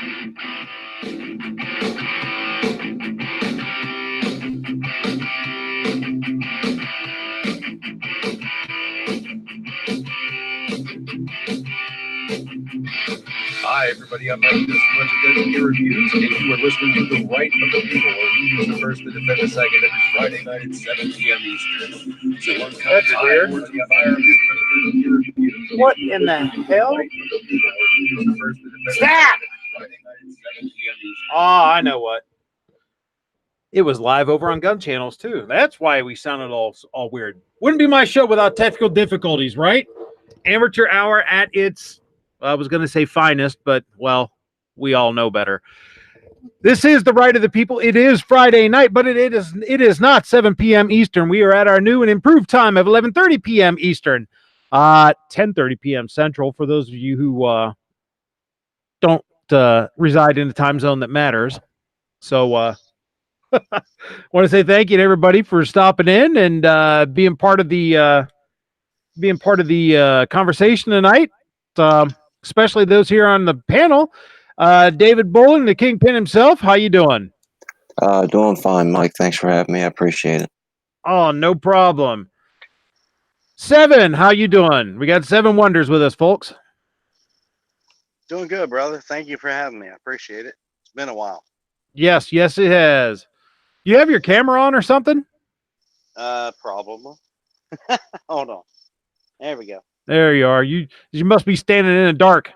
Hi, everybody. I'm Mike. This is budgetgunsandgear reviews, and you are listening to The Right of the People, where we use the first to defend the second every Friday night at 7 p.m. Eastern. So one That's weird. What in the hell? Stop! Oh, I know what. It was live over on Gun Channels, too. That's why we sounded all weird. Wouldn't be my show without technical difficulties, right? Amateur hour at its, I was going to say finest, but, well, we all know better. This is The Right of the People. It is Friday night, but it is not 7 p.m. Eastern. We are at our new and improved time of 11:30 p.m. Eastern, 10:30 p.m. Central, for those of you who don't reside in the time zone that matters. So, want to say thank you to everybody for stopping in and being part of the conversation tonight. Especially those here on the panel. David Bolin, the Kingpin himself. How you doing? Doing fine, Mike. Thanks for having me. I appreciate it. Oh, no problem. Seven, how you doing? We got Seven Wonders with us, folks. Doing good, brother. Thank you for having me. I appreciate it. It's been a while. Yes, it has. You have your camera on or something? Probably. Hold on. There we go. There you are. You must be standing in the dark.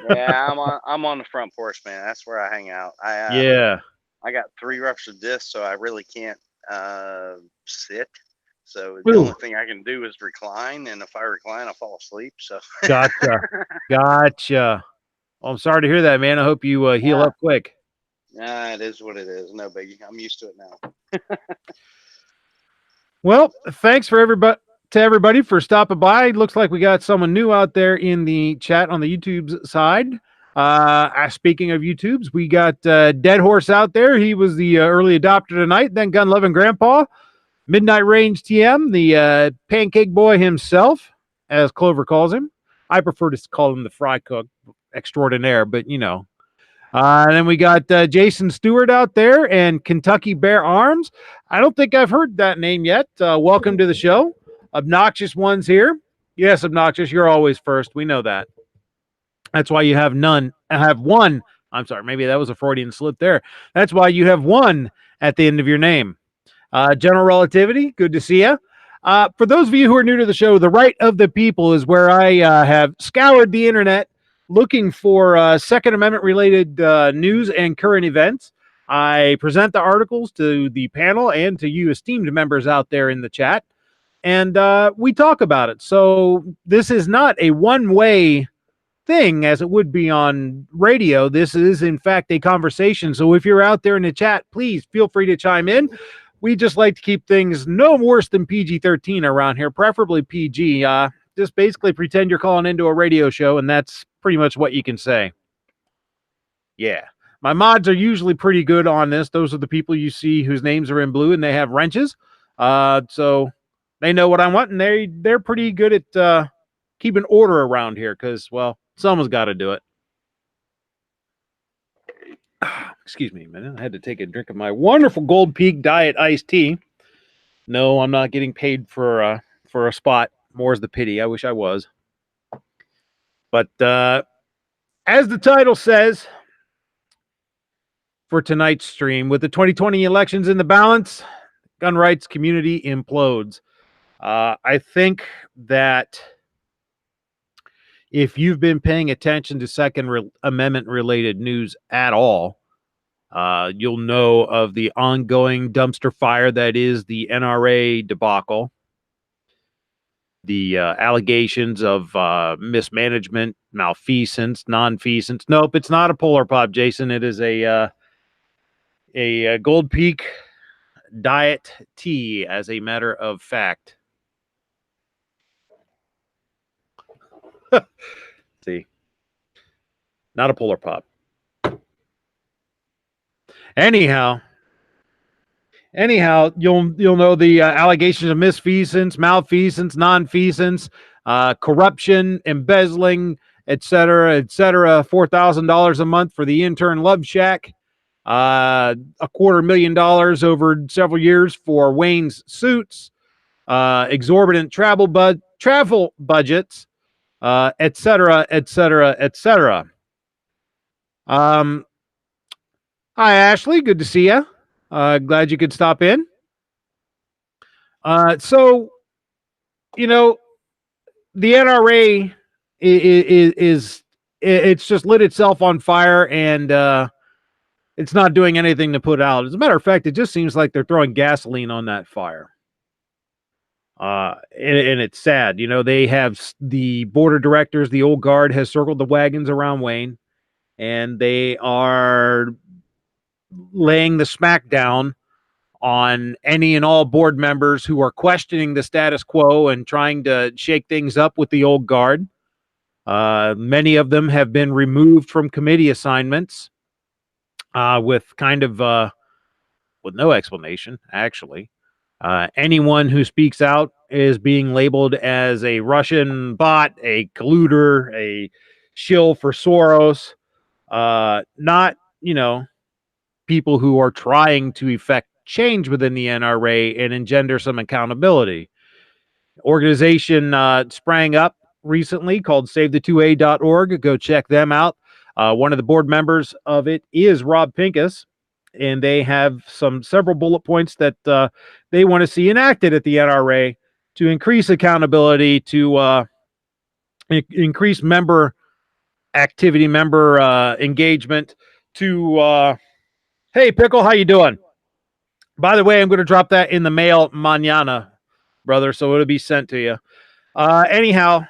Yeah, I'm on the front porch, man. That's where I hang out. Yeah. I got 3 ruptured discs, so I really can't sit. So the only thing I can do is recline, and if I recline, I fall asleep. So Gotcha. Well, I'm sorry to hear that, man. I hope you heal up quick. Nah, it is what it is. No biggie. I'm used to it now. Well, thanks for everybody for stopping by. Looks like we got someone new out there in the chat on the YouTube side. Speaking of YouTubes, we got Dead Horse out there. He was the early adopter tonight. Then Gun Loving Grandpa, Midnight Range TM, the Pancake Boy himself, as Clover calls him. I prefer to call him the Fry Cook extraordinaire, but you know. And then we got Jason Stewart out there and Kentucky Bear Arms. I don't think I've heard that name yet. Welcome to the show. Obnoxious One's here. Yes, Obnoxious, you're always first. We know that. That's why you have none. I have one. I'm sorry, maybe that was a Freudian slip there. That's why you have one at the end of your name. General Relativity, good to see you. For those of you who are new to the show, The Right of the People is where I have scoured the internet looking for Second Amendment-related news and current events. I present the articles to the panel and to you esteemed members out there in the chat, and we talk about it. So this is not a one-way thing as it would be on radio. This is, in fact, a conversation. So if you're out there in the chat, please feel free to chime in. We just like to keep things no worse than PG-13 around here, preferably PG. Just basically pretend you're calling into a radio show, and that's pretty much what you can say. Yeah. My mods are usually pretty good on this. Those are the people you see whose names are in blue, and they have wrenches. So they know what I want, and they're pretty good at keeping order around here because, well, someone's got to do it. Excuse me a minute. I had to take a drink of my wonderful Gold Peak Diet iced tea. No, I'm not getting paid for a spot. More's the pity. I wish I was. But as the title says, for tonight's stream, with the 2020 elections in the balance, gun rights community implodes. I think that if you've been paying attention to Second Amendment related news at all, you'll know of the ongoing dumpster fire that is the NRA debacle, the allegations of mismanagement, malfeasance, nonfeasance. Nope, it's not a Polar Pop, Jason. It is a Gold Peak Diet tea, as a matter of fact. See, not a Polar Pop. Anyhow, you'll know the allegations of misfeasance, malfeasance, nonfeasance, corruption, embezzling, etc., etc. $4,000 a month for the intern Love Shack. $250,000 over several years for Wayne's suits. Exorbitant travel budgets, etc., etc., etc. Hi, Ashley. Good to see you. Glad you could stop in. So, you know, the NRA it's just lit itself on fire, and it's not doing anything to put out. As a matter of fact, it just seems like they're throwing gasoline on that fire. And it's sad. You know, they have the board of directors, the old guard has circled the wagons around Wayne, and they are laying the smackdown on any and all board members who are questioning the status quo and trying to shake things up with the old guard. Many of them have been removed from committee assignments with with no explanation, actually. Anyone who speaks out is being labeled as a Russian bot, a colluder, a shill for Soros, not, people who are trying to effect change within the NRA and engender some accountability. Organization sprang up recently called SaveThe2A.org. Go check them out. One of the board members of it is Rob Pincus, and they have several bullet points that they want to see enacted at the NRA to increase accountability, to increase member activity, member engagement. To hey, Pickle, how you doing? By the way, I'm going to drop that in the mail mañana, brother, so it'll be sent to you. Anyhow,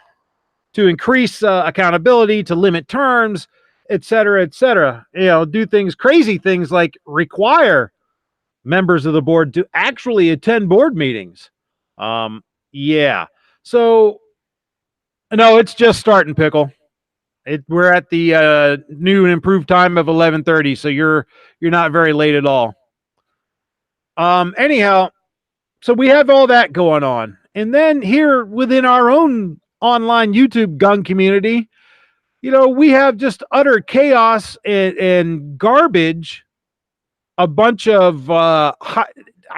to increase accountability, to limit terms, etc., etc. Do crazy things like require members of the board to actually attend board meetings. Yeah. So, no, it's just starting, Pickle. We're at the new and improved time of 11:30, so you're not very late at all. Anyhow, so we have all that going on. And then here within our own online YouTube gun community, we have just utter chaos and garbage. A bunch of, I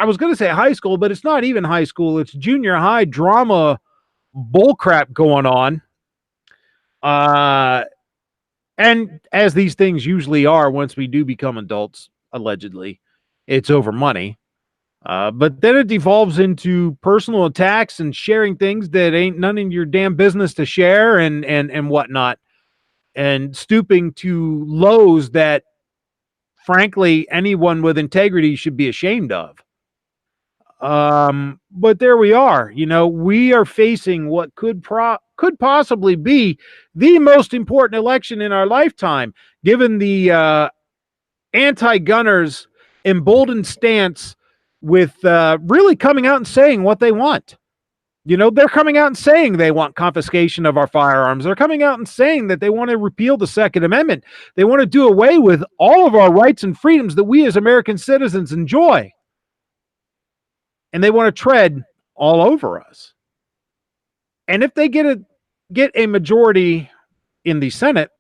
was going to say high school, but it's not even high school. It's junior high drama bullcrap going on. And as these things usually are, once we do become adults, allegedly, it's over money. But then it devolves into personal attacks and sharing things that ain't none of your damn business to share and whatnot, and stooping to lows that, frankly, anyone with integrity should be ashamed of. But there we are. We are facing what could possibly be the most important election in our lifetime, given the anti-gunners' emboldened stance with really coming out and saying what they want. They're coming out and saying they want confiscation of our firearms. They're coming out and saying that they want to repeal the Second Amendment. They want to do away with all of our rights and freedoms that we as American citizens enjoy. And they want to tread all over us. And if they get a majority in the Senate,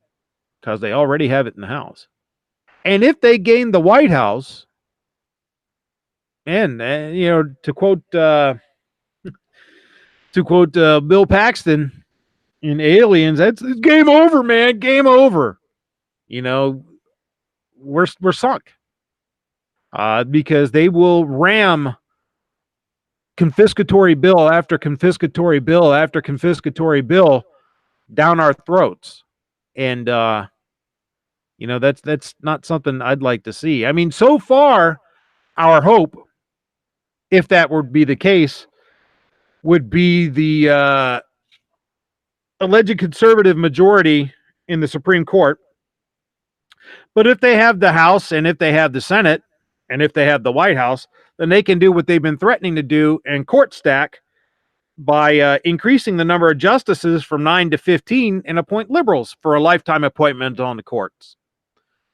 because they already have it in the House, and if they gain the White House, and to quote Bill Paxton in Aliens, it's game over, man. Game over. We're sunk. Because they will ram confiscatory bill after confiscatory bill after confiscatory bill down our throats. And that's not something I'd like to see. I mean, so far, our hope, if that would be the case, would be the alleged conservative majority in the Supreme Court. But if they have the House, and if they have the Senate, and if they have the White House, then they can do what they've been threatening to do and court stack by increasing the number of justices from 9 to 15 and appoint liberals for a lifetime appointment on the courts.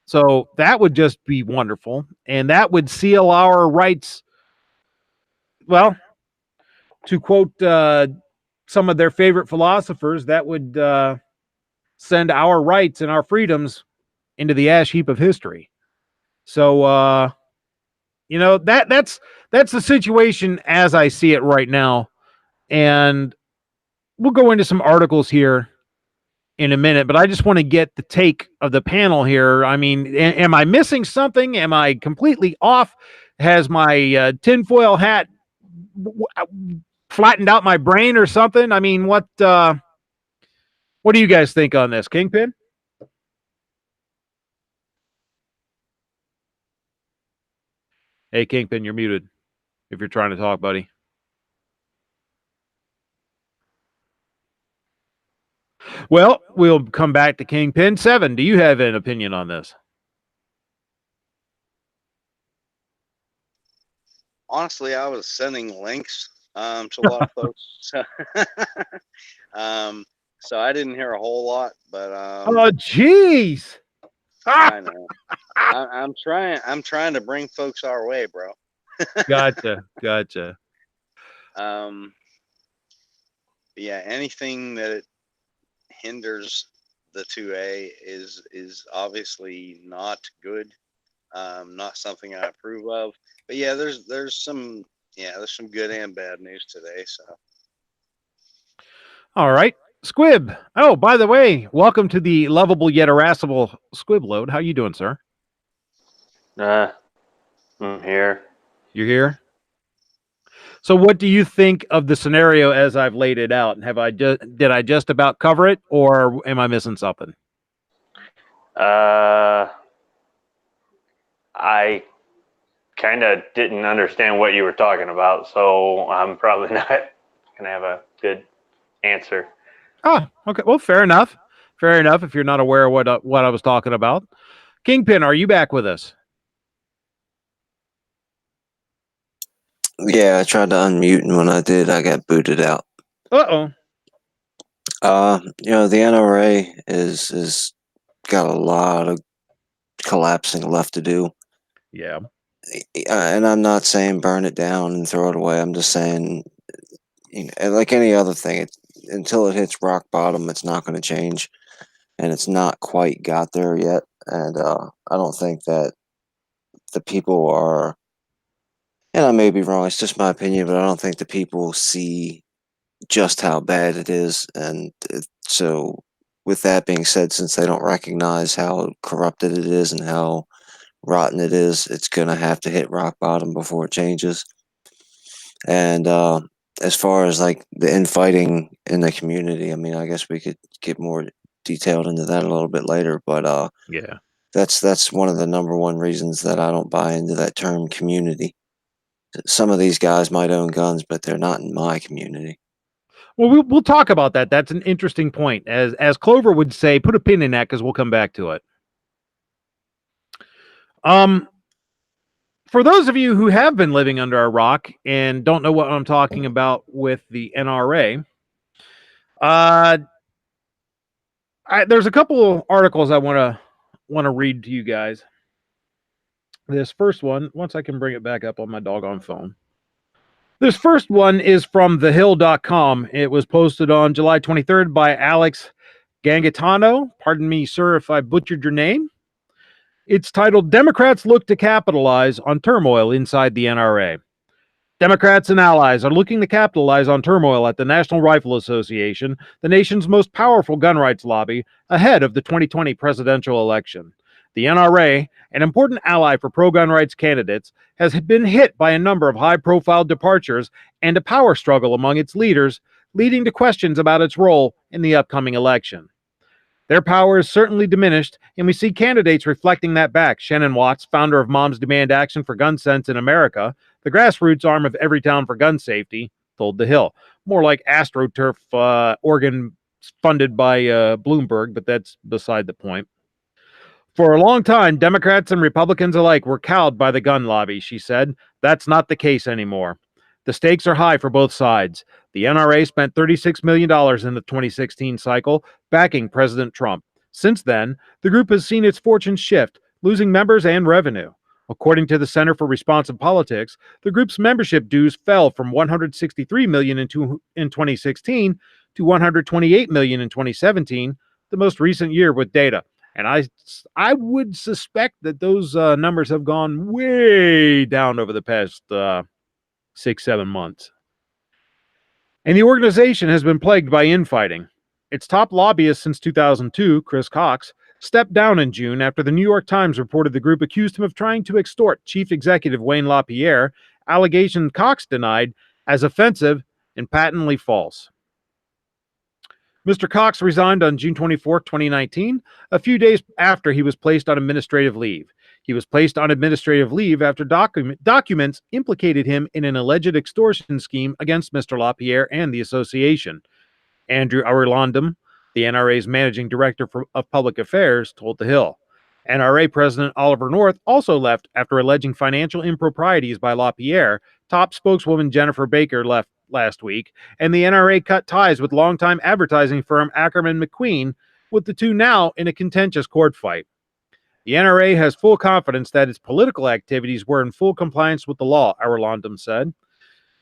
So that would just be wonderful. And that would seal our rights. Well, to quote some of their favorite philosophers, that would send our rights and our freedoms into the ash heap of history. So, that's the situation as I see it right now. And we'll go into some articles here in a minute, but I just want to get the take of the panel here. I mean, am I missing something? Am I completely off? Has my tinfoil hat flattened out my brain or something? I mean, what do you guys think on this, Kingpin? Hey, Kingpin, you're muted if you're trying to talk, buddy. Well, we'll come back to Kingpin. 7, do you have an opinion on this? Honestly, I was sending links to a lot of folks. So I didn't hear a whole lot, but oh, jeez. I know. I'm trying to bring folks our way, bro. Gotcha. Yeah, anything that hinders the 2A is obviously not good. Not something I approve of. But yeah, there's some good and bad news today. So all right. Squib. Oh, by the way, welcome to the lovable yet irascible Squib Load. How you doing, sir? I'm here. You're here? So what do you think of the scenario as I've laid it out? Did I just about cover it, or am I missing something? I kind of didn't understand what you were talking about, so I'm probably not going to have a good answer. Oh, okay. Well, fair enough. Fair enough if you're not aware of what I was talking about. Kingpin, are you back with us? Yeah, I tried to unmute, and when I did, I got booted out. Uh-oh. The NRA is got a lot of collapsing left to do. Yeah. And I'm not saying burn it down and throw it away. I'm just saying, like any other thing, until it hits rock bottom, it's not going to change, and it's not quite got there yet. And I don't think that the people are, and I may be wrong, it's just my opinion, but I don't think the people see just how bad it is. And so with that being said, since they don't recognize how corrupted it is and how rotten it is, it's going to have to hit rock bottom before it changes. And as far as like the infighting in the community, I mean, I guess we could get more detailed into that a little bit later, but yeah, that's one of the number one reasons that I don't buy into that term community. Some of these guys might own guns, but they're not in my community. Well, we'll talk about that. That's an interesting point. As Clover would say, put a pin in that because we'll come back to it. For those of you who have been living under a rock and don't know what I'm talking about with the NRA, there's a couple of articles I want to read to you guys. This first one, once I can bring it back up on my doggone phone. This first one is from thehill.com. It was posted on July 23rd by Alex Gangitano. Pardon me, sir, if I butchered your name. It's titled, Democrats Look to Capitalize on Turmoil Inside the NRA. Democrats and allies are looking to capitalize on turmoil at the National Rifle Association, the nation's most powerful gun rights lobby, ahead of the 2020 presidential election. The NRA, an important ally for pro-gun rights candidates, has been hit by a number of high-profile departures and a power struggle among its leaders, leading to questions about its role in the upcoming election. Their power is certainly diminished, and we see candidates reflecting that back. Shannon Watts, founder of Moms Demand Action for Gun Sense in America, the grassroots arm of Everytown for Gun Safety, told The Hill. More like AstroTurf organ funded by Bloomberg, but that's beside the point. For a long time, Democrats and Republicans alike were cowed by the gun lobby, she said. That's not the case anymore. The stakes are high for both sides. The NRA spent $36 million in the 2016 cycle, backing President Trump. Since then, the group has seen its fortunes shift, losing members and revenue. According to the Center for Responsive Politics, the group's membership dues fell from $163 million in 2016 to $128 million in 2017, the most recent year with data. And I would suspect that those numbers have gone way down over the past 6-7 months. And the organization has been plagued by infighting. Its top lobbyist since 2002, Chris Cox, stepped down in June after the New York Times reported the group accused him of trying to extort Chief Executive Wayne LaPierre, allegation Cox denied as offensive and patently false. Mr. Cox resigned on June 24, 2019, a few days after he was placed on administrative leave. He was placed on administrative leave after documents implicated him in an alleged extortion scheme against Mr. LaPierre and the association. Andrew Arulandam, the NRA's managing director of public affairs, told The Hill. NRA President Oliver North also left after alleging financial improprieties by LaPierre. Top spokeswoman Jennifer Baker left last week, and the NRA cut ties with longtime advertising firm Ackerman McQueen, with the two now in a contentious court fight. The NRA has full confidence that its political activities were in full compliance with the law, Arulandam said.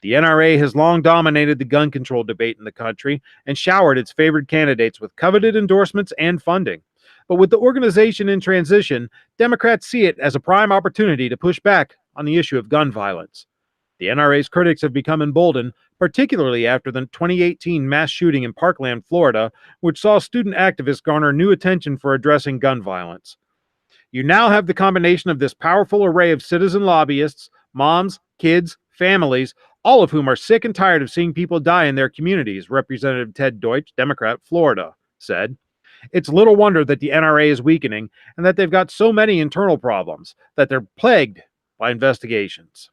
The NRA has long dominated the gun control debate in the country and showered its favored candidates with coveted endorsements and funding. But with the organization in transition, Democrats see it as a prime opportunity to push back on the issue of gun violence. The NRA's critics have become emboldened, particularly after the 2018 mass shooting in Parkland, Florida, which saw student activists garner new attention for addressing gun violence. You now have the combination of this powerful array of citizen lobbyists, moms, kids, families, all of whom are sick and tired of seeing people die in their communities, Representative Ted Deutsch, Democrat, Florida, said. It's little wonder that the NRA is weakening and that they've got so many internal problems that they're plagued by investigations.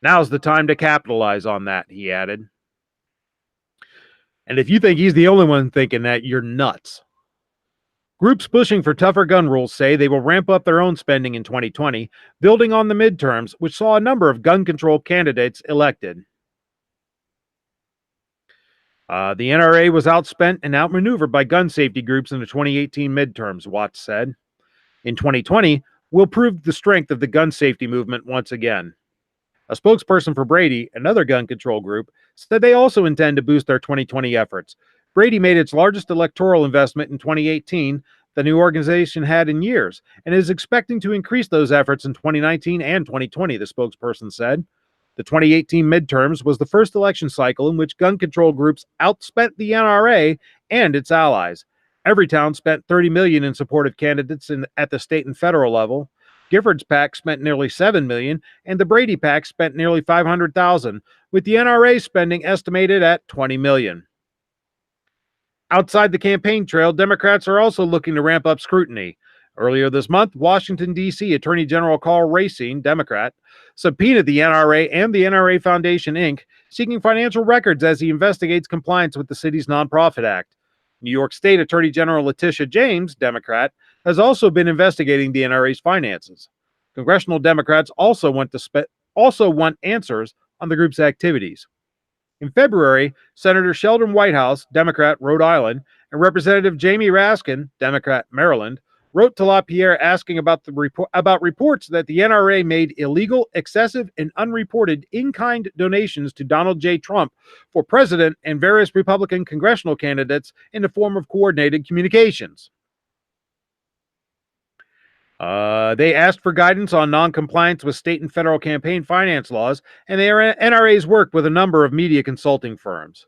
Now's the time to capitalize on that, he added. And if you think he's the only one thinking that, you're nuts. Groups pushing for tougher gun rules say they will ramp up their own spending in 2020, building on the midterms, which saw a number of gun control candidates elected. The NRA was outspent and outmaneuvered by gun safety groups in the 2018 midterms, Watts said. In 2020, we'll prove the strength of the gun safety movement once again. A spokesperson for Brady, another gun control group, said they also intend to boost their 2020 efforts. Brady made its largest electoral investment in 2018 the new organization had in years, and is expecting to increase those efforts in 2019 and 2020, the spokesperson said. The 2018 midterms was the first election cycle in which gun control groups outspent the NRA and its allies. Everytown spent $30 million in support of candidates at the state and federal level. Gifford's PAC spent nearly $7 million, and the Brady PAC spent nearly $500,000, with the NRA spending estimated at $20 million. Outside the campaign trail, Democrats are also looking to ramp up scrutiny. Earlier this month, Washington, D.C. Attorney General Karl Racine, Democrat, subpoenaed the NRA and the NRA Foundation, Inc., seeking financial records as he investigates compliance with the city's Nonprofit Act. New York State Attorney General Letitia James, Democrat, has also been investigating the NRA's finances. Congressional Democrats also want answers on the group's activities. In February, Senator Sheldon Whitehouse, Democrat, Rhode Island, and Representative Jamie Raskin, Democrat, Maryland, wrote to LaPierre asking about reports that the NRA made illegal, excessive, and unreported in-kind donations to Donald J. Trump for president and various Republican congressional candidates in the form of coordinated communications. They asked for guidance on non-compliance with state and federal campaign finance laws, and the NRA's worked with a number of media consulting firms.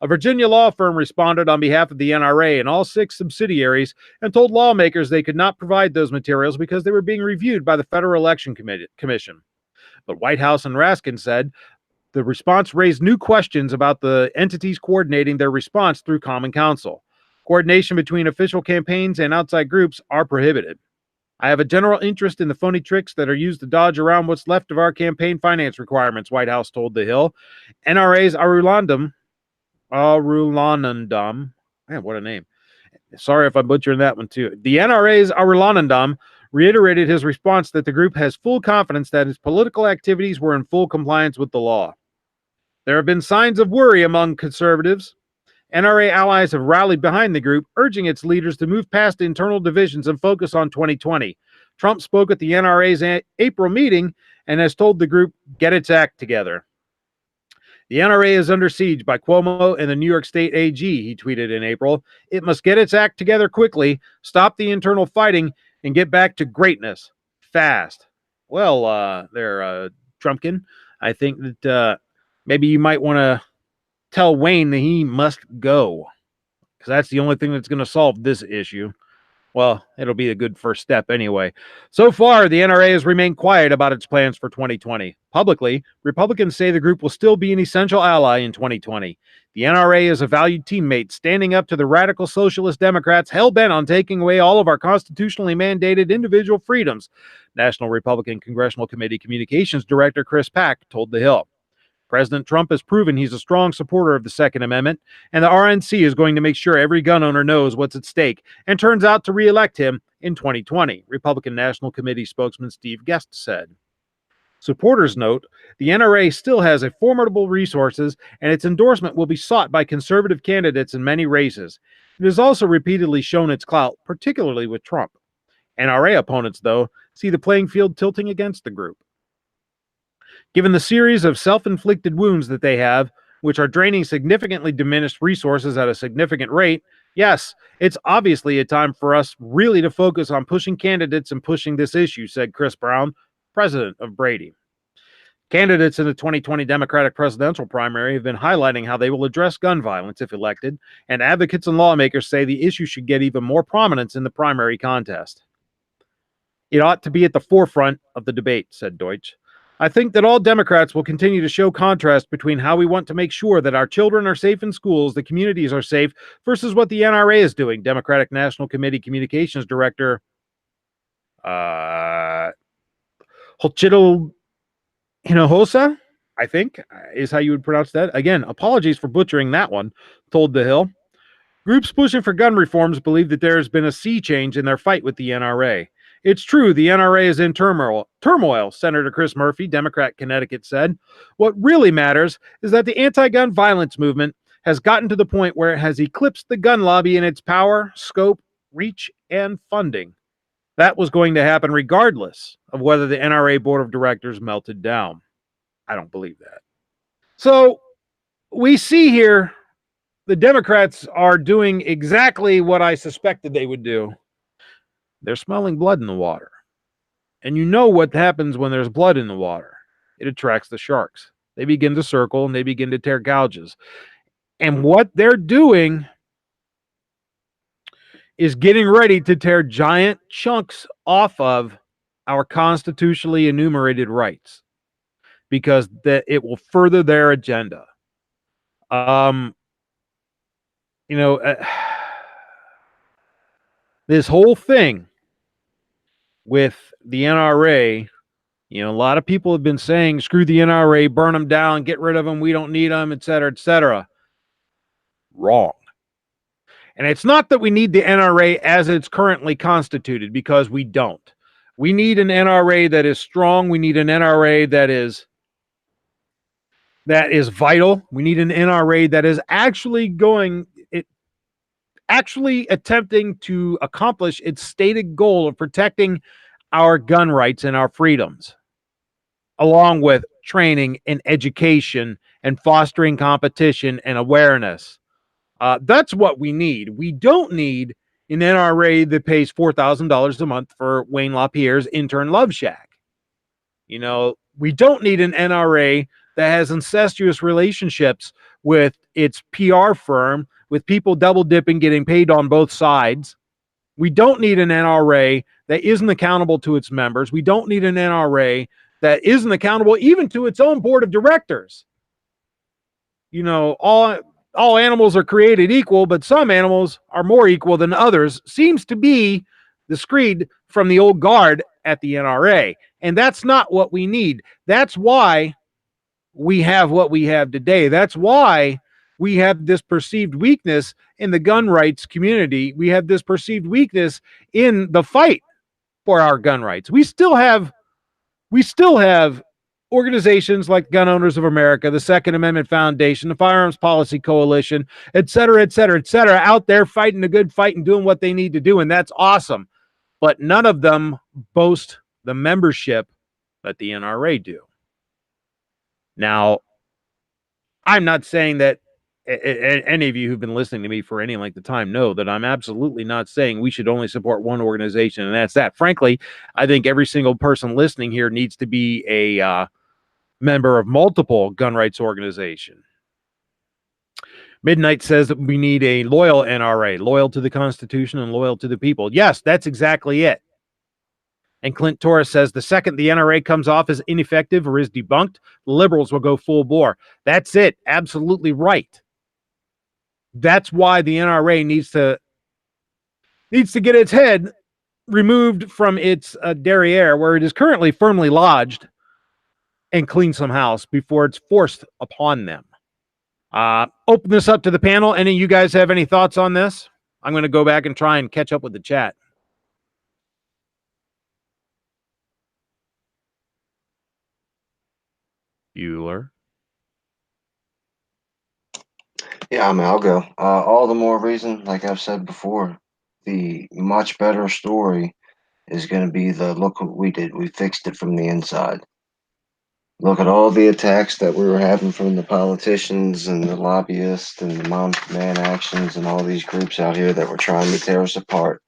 A Virginia law firm responded on behalf of the NRA and all 6 subsidiaries and told lawmakers they could not provide those materials because they were being reviewed by the Federal Election Commission. But Whitehouse and Raskin said the response raised new questions about the entities coordinating their response through Common Counsel. Coordination between official campaigns and outside groups are prohibited. I have a general interest in the phony tricks that are used to dodge around what's left of our campaign finance requirements, Whitehouse told The Hill. NRA's Arulandam, man, what a name. Sorry if I'm butchering that one too. The NRA's Arulandam reiterated his response that the group has full confidence that its political activities were in full compliance with the law. There have been signs of worry among conservatives. NRA allies have rallied behind the group, urging its leaders to move past internal divisions and focus on 2020. Trump spoke at the NRA's April meeting and has told the group, get its act together. The NRA is under siege by Cuomo and the New York State AG, he tweeted in April. It must get its act together quickly, stop the internal fighting, and get back to greatness fast. Well, Trumpkin, I think that maybe you might want to tell Wayne that he must go, because that's the only thing that's going to solve this issue. Well, it'll be a good first step anyway. So far, the NRA has remained quiet about its plans for 2020. Publicly, Republicans say the group will still be an essential ally in 2020. The NRA is a valued teammate standing up to the radical socialist Democrats hell-bent on taking away all of our constitutionally mandated individual freedoms, National Republican Congressional Committee Communications Director Chris Pack told The Hill. President Trump has proven he's a strong supporter of the Second Amendment, and the RNC is going to make sure every gun owner knows what's at stake and turns out to re-elect him in 2020, Republican National Committee spokesman Steve Guest said. Supporters note the NRA still has a formidable resources, and its endorsement will be sought by conservative candidates in many races. It has also repeatedly shown its clout, particularly with Trump. NRA opponents, though, see the playing field tilting against the group. Given the series of self-inflicted wounds that they have, which are draining significantly diminished resources at a significant rate, yes, it's obviously a time for us really to focus on pushing candidates and pushing this issue, said Chris Brown, president of Brady. Candidates in the 2020 Democratic presidential primary have been highlighting how they will address gun violence if elected, and advocates and lawmakers say the issue should get even more prominence in the primary contest. It ought to be at the forefront of the debate, said Deutsch. I think that all Democrats will continue to show contrast between how we want to make sure that our children are safe in schools, the communities are safe, versus what the NRA is doing, Democratic National Committee Communications Director Hochitl Hinojosa, I think, is how you would pronounce that. Again, apologies for butchering that one, told The Hill. Groups pushing for gun reforms believe that there has been a sea change in their fight with the NRA. It's true, the NRA is in turmoil, Senator Chris Murphy, Democrat, Connecticut, said. What really matters is that the anti-gun violence movement has gotten to the point where it has eclipsed the gun lobby in its power, scope, reach, and funding. That was going to happen regardless of whether the NRA board of directors melted down. I don't believe that. So we see here the Democrats are doing exactly what I suspected they would do. They're smelling blood in the water. And you know what happens when there's blood in the water. It attracts the sharks. They begin to circle and they begin to tear gouges. And what they're doing is getting ready to tear giant chunks off of our constitutionally enumerated rights because it will further their agenda. This whole thing with the NRA, a lot of people have been saying, screw the NRA, burn them down, get rid of them, we don't need them, et cetera, et cetera. Wrong. And it's not that we need the NRA as it's currently constituted, because we don't. We need an NRA that is strong. We need an NRA that is vital. We need an NRA that is actually attempting to accomplish its stated goal of protecting our gun rights and our freedoms, along with training and education and fostering competition and awareness. That's what we need. We don't need an NRA that pays $4,000 a month for Wayne LaPierre's intern love shack. We don't need an NRA that has incestuous relationships with its PR firm, with people double dipping, getting paid on both sides. We don't need an NRA that isn't accountable to its members. We don't need an NRA that isn't accountable even to its own board of directors. All animals are created equal, but some animals are more equal than others, seems to be the screed from the old guard at the NRA. And that's not what we need. That's why we have what we have today. That's why we have this perceived weakness in the gun rights community. We have this perceived weakness in the fight for our gun rights. We still have organizations like Gun Owners of America, the Second Amendment Foundation, the Firearms Policy Coalition, et cetera, out there fighting the good fight and doing what they need to do. And that's awesome. But none of them boast the membership that the NRA do. Now, I'm not saying that any of you who've been listening to me for any length of time know that I'm absolutely not saying we should only support one organization, and that's that. Frankly, I think every single person listening here needs to be a member of multiple gun rights organizations. Midnight says that we need a loyal NRA, loyal to the Constitution and loyal to the people. Yes, that's exactly it. And Clint Torres says the second the NRA comes off as ineffective or is debunked, the liberals will go full bore. That's it. Absolutely right. That's why the NRA needs to get its head removed from its derriere, where it is currently firmly lodged, and clean some house before it's forced upon them. Open this up to the panel. Any of you guys have any thoughts on this? I'm going to go back and try and catch up with the chat. Bueller. Yeah, I mean, I'll go. All the more reason, like I've said before, the much better story is going to be the look what we did. We fixed it from the inside. Look at all the attacks that we were having from the politicians and the lobbyists and the mom man actions and all these groups out here that were trying to tear us apart.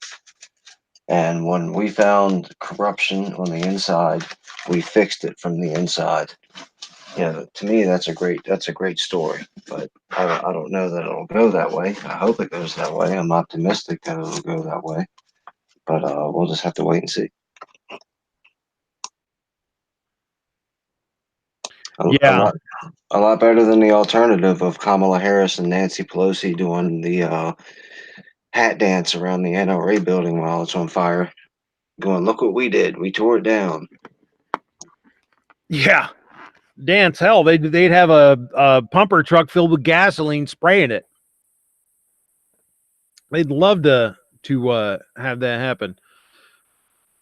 And when we found corruption on the inside, we fixed it from the inside. Yeah, to me, that's a great story. But I don't know that it'll go that way. I hope it goes that way. I'm optimistic that it'll go that way. But we'll just have to wait and see. Yeah. A lot better than the alternative of Kamala Harris and Nancy Pelosi doing the hat dance around the NRA building while it's on fire, going, "Look what we did! We tore it down." Yeah. Dance, hell, they'd have a pumper truck filled with gasoline spraying it. They'd love to have that happen.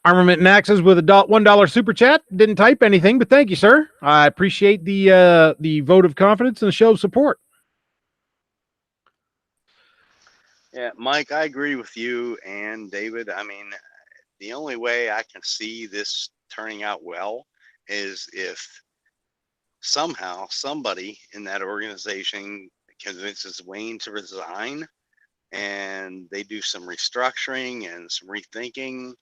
Armament and Axes with a $1 super chat. Didn't type anything, but thank you, sir. I appreciate the vote of confidence and the show of support. Yeah, Mike, I agree with you and David. I mean, the only way I can see this turning out well is if somehow somebody in that organization convinces Wayne to resign and they do some restructuring and some rethinking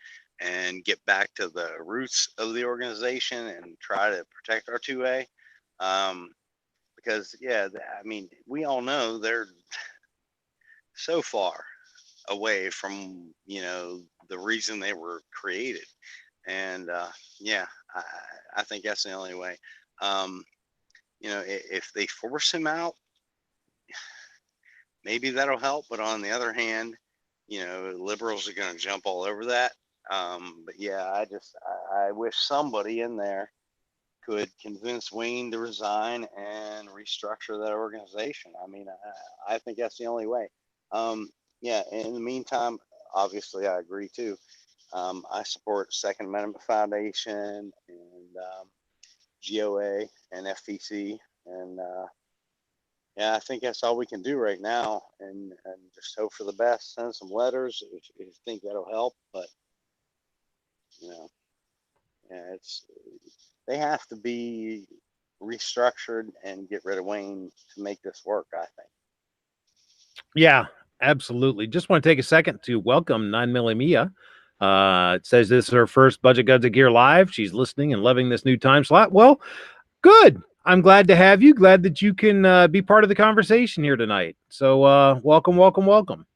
and get back to the roots of the organization and try to protect our 2A. Because, yeah, I mean, we all know they're so far away from, you know, the reason they were created. And, yeah, I think that's the only way. You know, if they force him out, maybe that'll help. But on the other hand, you know, liberals are going to jump all over that. But yeah, I wish somebody in there could convince Wayne to resign and restructure that organization. I mean, I think that's the only way. Yeah. In the meantime, obviously I agree too. I support Second Amendment Foundation and, GOA and FTC. And, yeah, I think that's all we can do right now, and just hope for the best. Send some letters if you think that'll help. But, you know, yeah, they have to be restructured and get rid of Wayne to make this work, I think. Yeah, absolutely. Just want to take a second to welcome 9mm. It says this is her first Budget Guns and Gear live. She's listening and loving this new time slot. Well, good. I'm glad to have you. Glad that you can be part of the conversation here tonight. So welcome, welcome, welcome.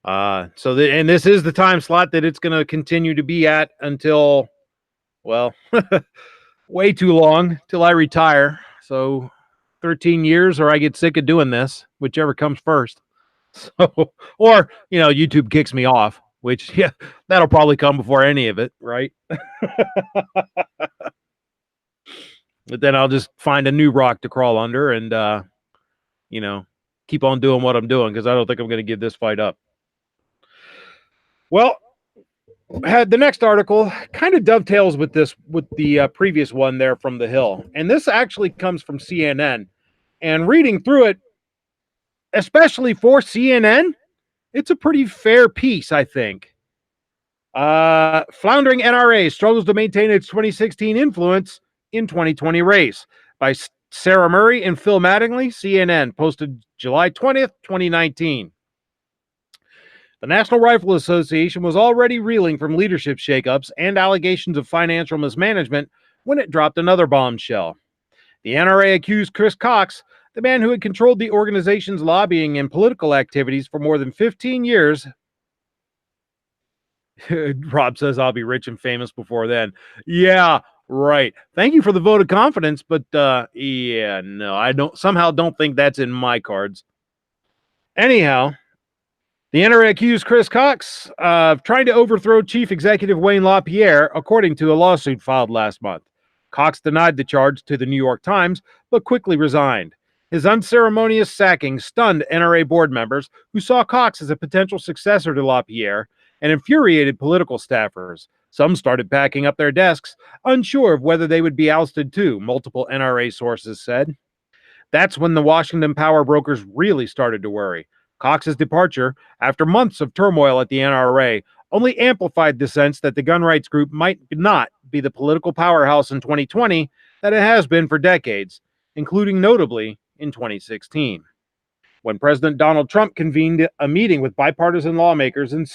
And this is the time slot that it's going to continue to be at until, well, way too long till I retire. So 13 years or I get sick of doing this, whichever comes first. So, or, you know, YouTube kicks me off, which, yeah, that'll probably come before any of it, right? But then I'll just find a new rock to crawl under and, you know, keep on doing what I'm doing because I don't think I'm going to give this fight up. Well, the next article kind of dovetails with the previous one there from The Hill. And this actually comes from CNN. And reading through it, especially for CNN, it's a pretty fair piece, I think. Floundering NRA struggles to maintain its 2016 influence in 2020 race by Sarah Murray and Phil Mattingly, CNN, posted July 20th, 2019. The National Rifle Association was already reeling from leadership shakeups and allegations of financial mismanagement when it dropped another bombshell. The NRA accused Chris Cox, the man who had controlled the organization's lobbying and political activities for more than 15 years. Rob says, I'll be rich and famous before then. Yeah, right. Thank you for the vote of confidence, but yeah, no, I don't think that's in my cards. Anyhow, the NRA accused Chris Cox of trying to overthrow Chief Executive Wayne LaPierre, according to a lawsuit filed last month. Cox denied the charge to the New York Times, but quickly resigned. His unceremonious sacking stunned NRA board members who saw Cox as a potential successor to LaPierre and infuriated political staffers. Some started packing up their desks, unsure of whether they would be ousted too, multiple NRA sources said. That's when the Washington power brokers really started to worry. Cox's departure, after months of turmoil at the NRA, only amplified the sense that the gun rights group might not be the political powerhouse in 2020 that it has been for decades, including notably in 2016. When President Donald Trump convened a meeting with bipartisan lawmakers and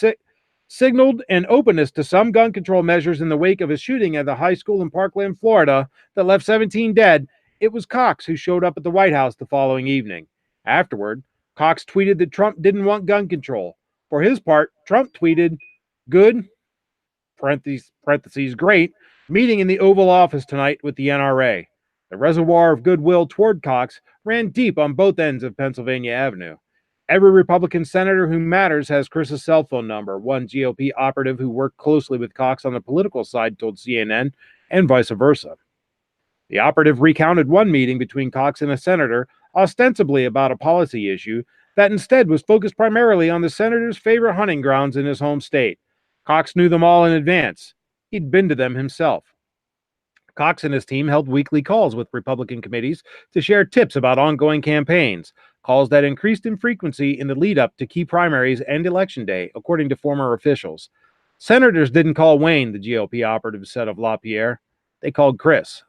signaled an openness to some gun control measures in the wake of a shooting at the high school in Parkland, Florida, that left 17 dead, it was Cox who showed up at the White House the following evening. Afterward, Cox tweeted that Trump didn't want gun control. For his part, Trump tweeted, good, parentheses, great, meeting in the Oval Office tonight with the NRA. The reservoir of goodwill toward Cox ran deep on both ends of Pennsylvania Avenue. Every Republican senator who matters has Chris's cell phone number, one GOP operative who worked closely with Cox on the political side told CNN, and vice versa. The operative recounted one meeting between Cox and a senator, ostensibly about a policy issue, that instead was focused primarily on the senator's favorite hunting grounds in his home state. Cox knew them all in advance. He'd been to them himself. Cox and his team held weekly calls with Republican committees to share tips about ongoing campaigns, calls that increased in frequency in the lead up to key primaries and Election Day, according to former officials. Senators didn't call Wayne, the GOP operative said of LaPierre. They called Chris.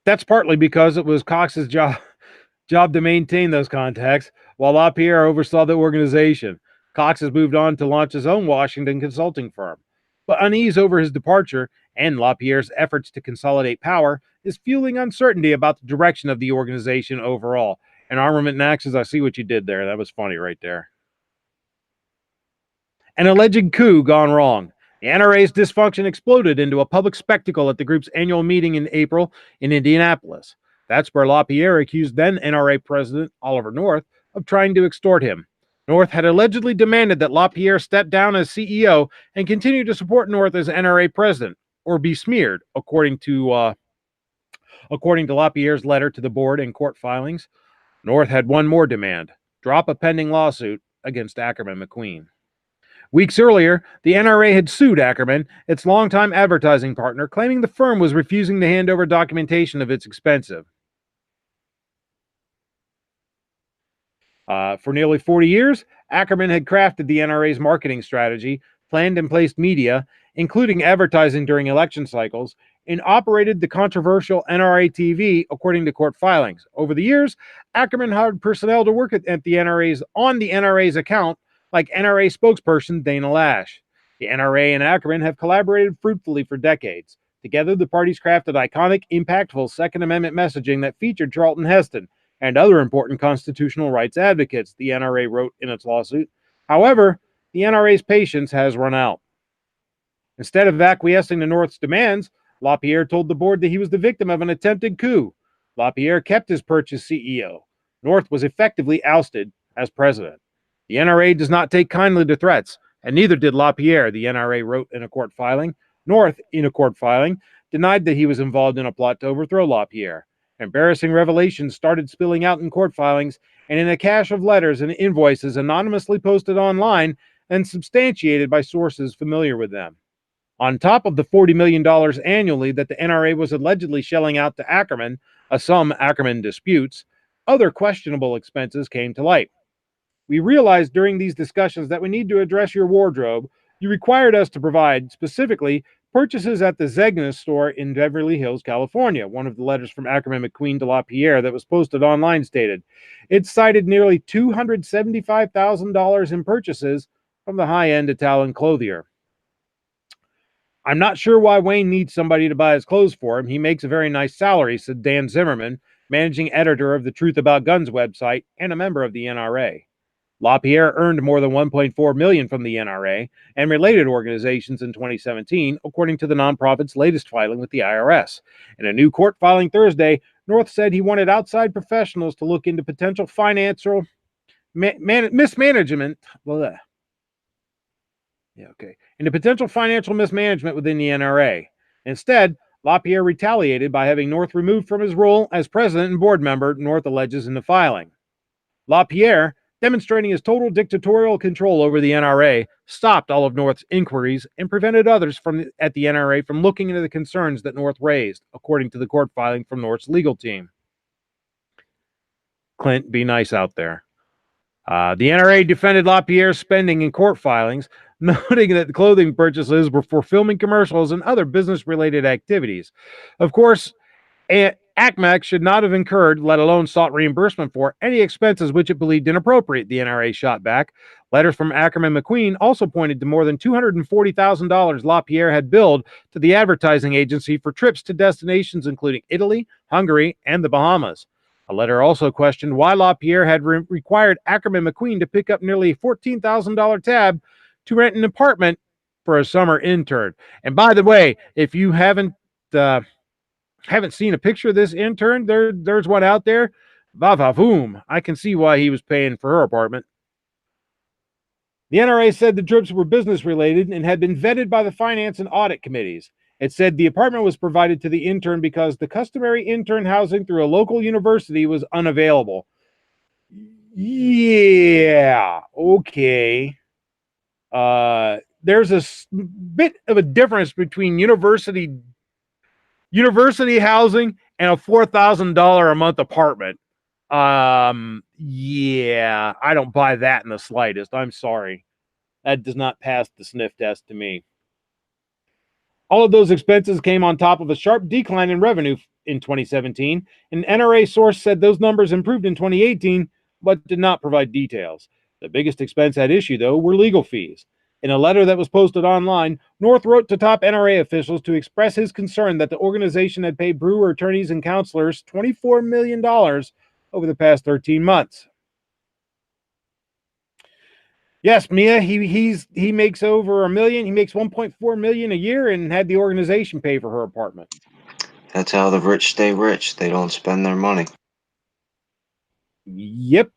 That's partly because it was Cox's job to maintain those contacts, while LaPierre oversaw the organization. Cox has moved on to launch his own Washington consulting firm. But unease over his departure and LaPierre's efforts to consolidate power is fueling uncertainty about the direction of the organization overall. And Armament and Axes, I see what you did there. That was funny right there. An alleged coup gone wrong. The NRA's dysfunction exploded into a public spectacle at the group's annual meeting in April in Indianapolis. That's where LaPierre accused then NRA President Oliver North of trying to extort him. North had allegedly demanded that LaPierre step down as CEO and continue to support North as NRA president, or be smeared, according to LaPierre's letter to the board and court filings. North had one more demand: drop a pending lawsuit against Ackerman McQueen. Weeks earlier, the NRA had sued Ackerman, its longtime advertising partner, claiming the firm was refusing to hand over documentation of its expensive. For nearly 40 years, Ackerman had crafted the NRA's marketing strategy, planned and placed media, including advertising during election cycles, and operated the controversial NRA TV, according to court filings. Over the years, Ackerman hired personnel to work on the NRA's account, like NRA spokesperson Dana Lash. The NRA and Ackerman have collaborated fruitfully for decades. Together, the parties crafted iconic, impactful Second Amendment messaging that featured Charlton Heston and other important constitutional rights advocates, the NRA wrote in its lawsuit. However, the NRA's patience has run out. Instead of acquiescing to North's demands, LaPierre told the board that he was the victim of an attempted coup. LaPierre kept his perch as CEO. North was effectively ousted as president. The NRA does not take kindly to threats, and neither did LaPierre, the NRA wrote in a court filing. North, in a court filing, denied that he was involved in a plot to overthrow LaPierre. Embarrassing revelations started spilling out in court filings and in a cache of letters and invoices anonymously posted online and substantiated by sources familiar with them. On top of the $40 million annually that the NRA was allegedly shelling out to Ackerman, a sum Ackerman disputes, other questionable expenses came to light. We realized during these discussions that we need to address your wardrobe. You required us to provide, specifically, purchases at the Zegna store in Beverly Hills, California. One of the letters from Ackerman McQueen to LaPierre that was posted online stated it cited nearly $275,000 in purchases from the high-end Italian clothier. I'm not sure why Wayne needs somebody to buy his clothes for him. He makes a very nice salary, said Dan Zimmerman, managing editor of the Truth About Guns website and a member of the NRA. LaPierre earned more than $1.4 million from the NRA and related organizations in 2017, according to the nonprofit's latest filing with the IRS. In a new court filing Thursday, North said he wanted outside professionals to look into potential financial mismanagement. Into potential financial mismanagement within the NRA. Instead, LaPierre retaliated by having North removed from his role as president and board member, North alleges in the filing. LaPierre, demonstrating his total dictatorial control over the NRA, stopped all of North's inquiries and prevented others at the NRA from looking into the concerns that North raised, according to the court filing from North's legal team. Clint, be nice out there. The NRA defended LaPierre's spending in court filings, noting that the clothing purchases were for filming commercials and other business-related activities. Of course, ACMAC should not have incurred, let alone sought reimbursement for, any expenses which it believed inappropriate, the NRA shot back. Letters from Ackerman McQueen also pointed to more than $240,000 LaPierre had billed to the advertising agency for trips to destinations including Italy, Hungary, and the Bahamas. A letter also questioned why LaPierre had required Ackerman McQueen to pick up nearly a $14,000 tab to rent an apartment for a summer intern. And by the way, if you haven't seen a picture of this intern, there's one out there. Va-va-voom. I can see why he was paying for her apartment. The NRA said the trips were business related and had been vetted by the finance and audit committees. It said the apartment was provided to the intern because the customary intern housing through a local university was unavailable. Yeah, okay. There's a bit of a difference between university housing and a $4,000 a month apartment. Yeah, I don't buy that in the slightest. I'm sorry. That does not pass the sniff test to me. All of those expenses came on top of a sharp decline in revenue in 2017. An NRA source said those numbers improved in 2018, but did not provide details. The biggest expense at issue, though, were legal fees. In a letter that was posted online, North wrote to top NRA officials to express his concern that the organization had paid Brewer attorneys and counselors $24 million over the past 13 months. Yes, Mia, he makes over $1 million. He makes $1.4 million a year and had the organization pay for her apartment. That's how the rich stay rich. They don't spend their money. Yep.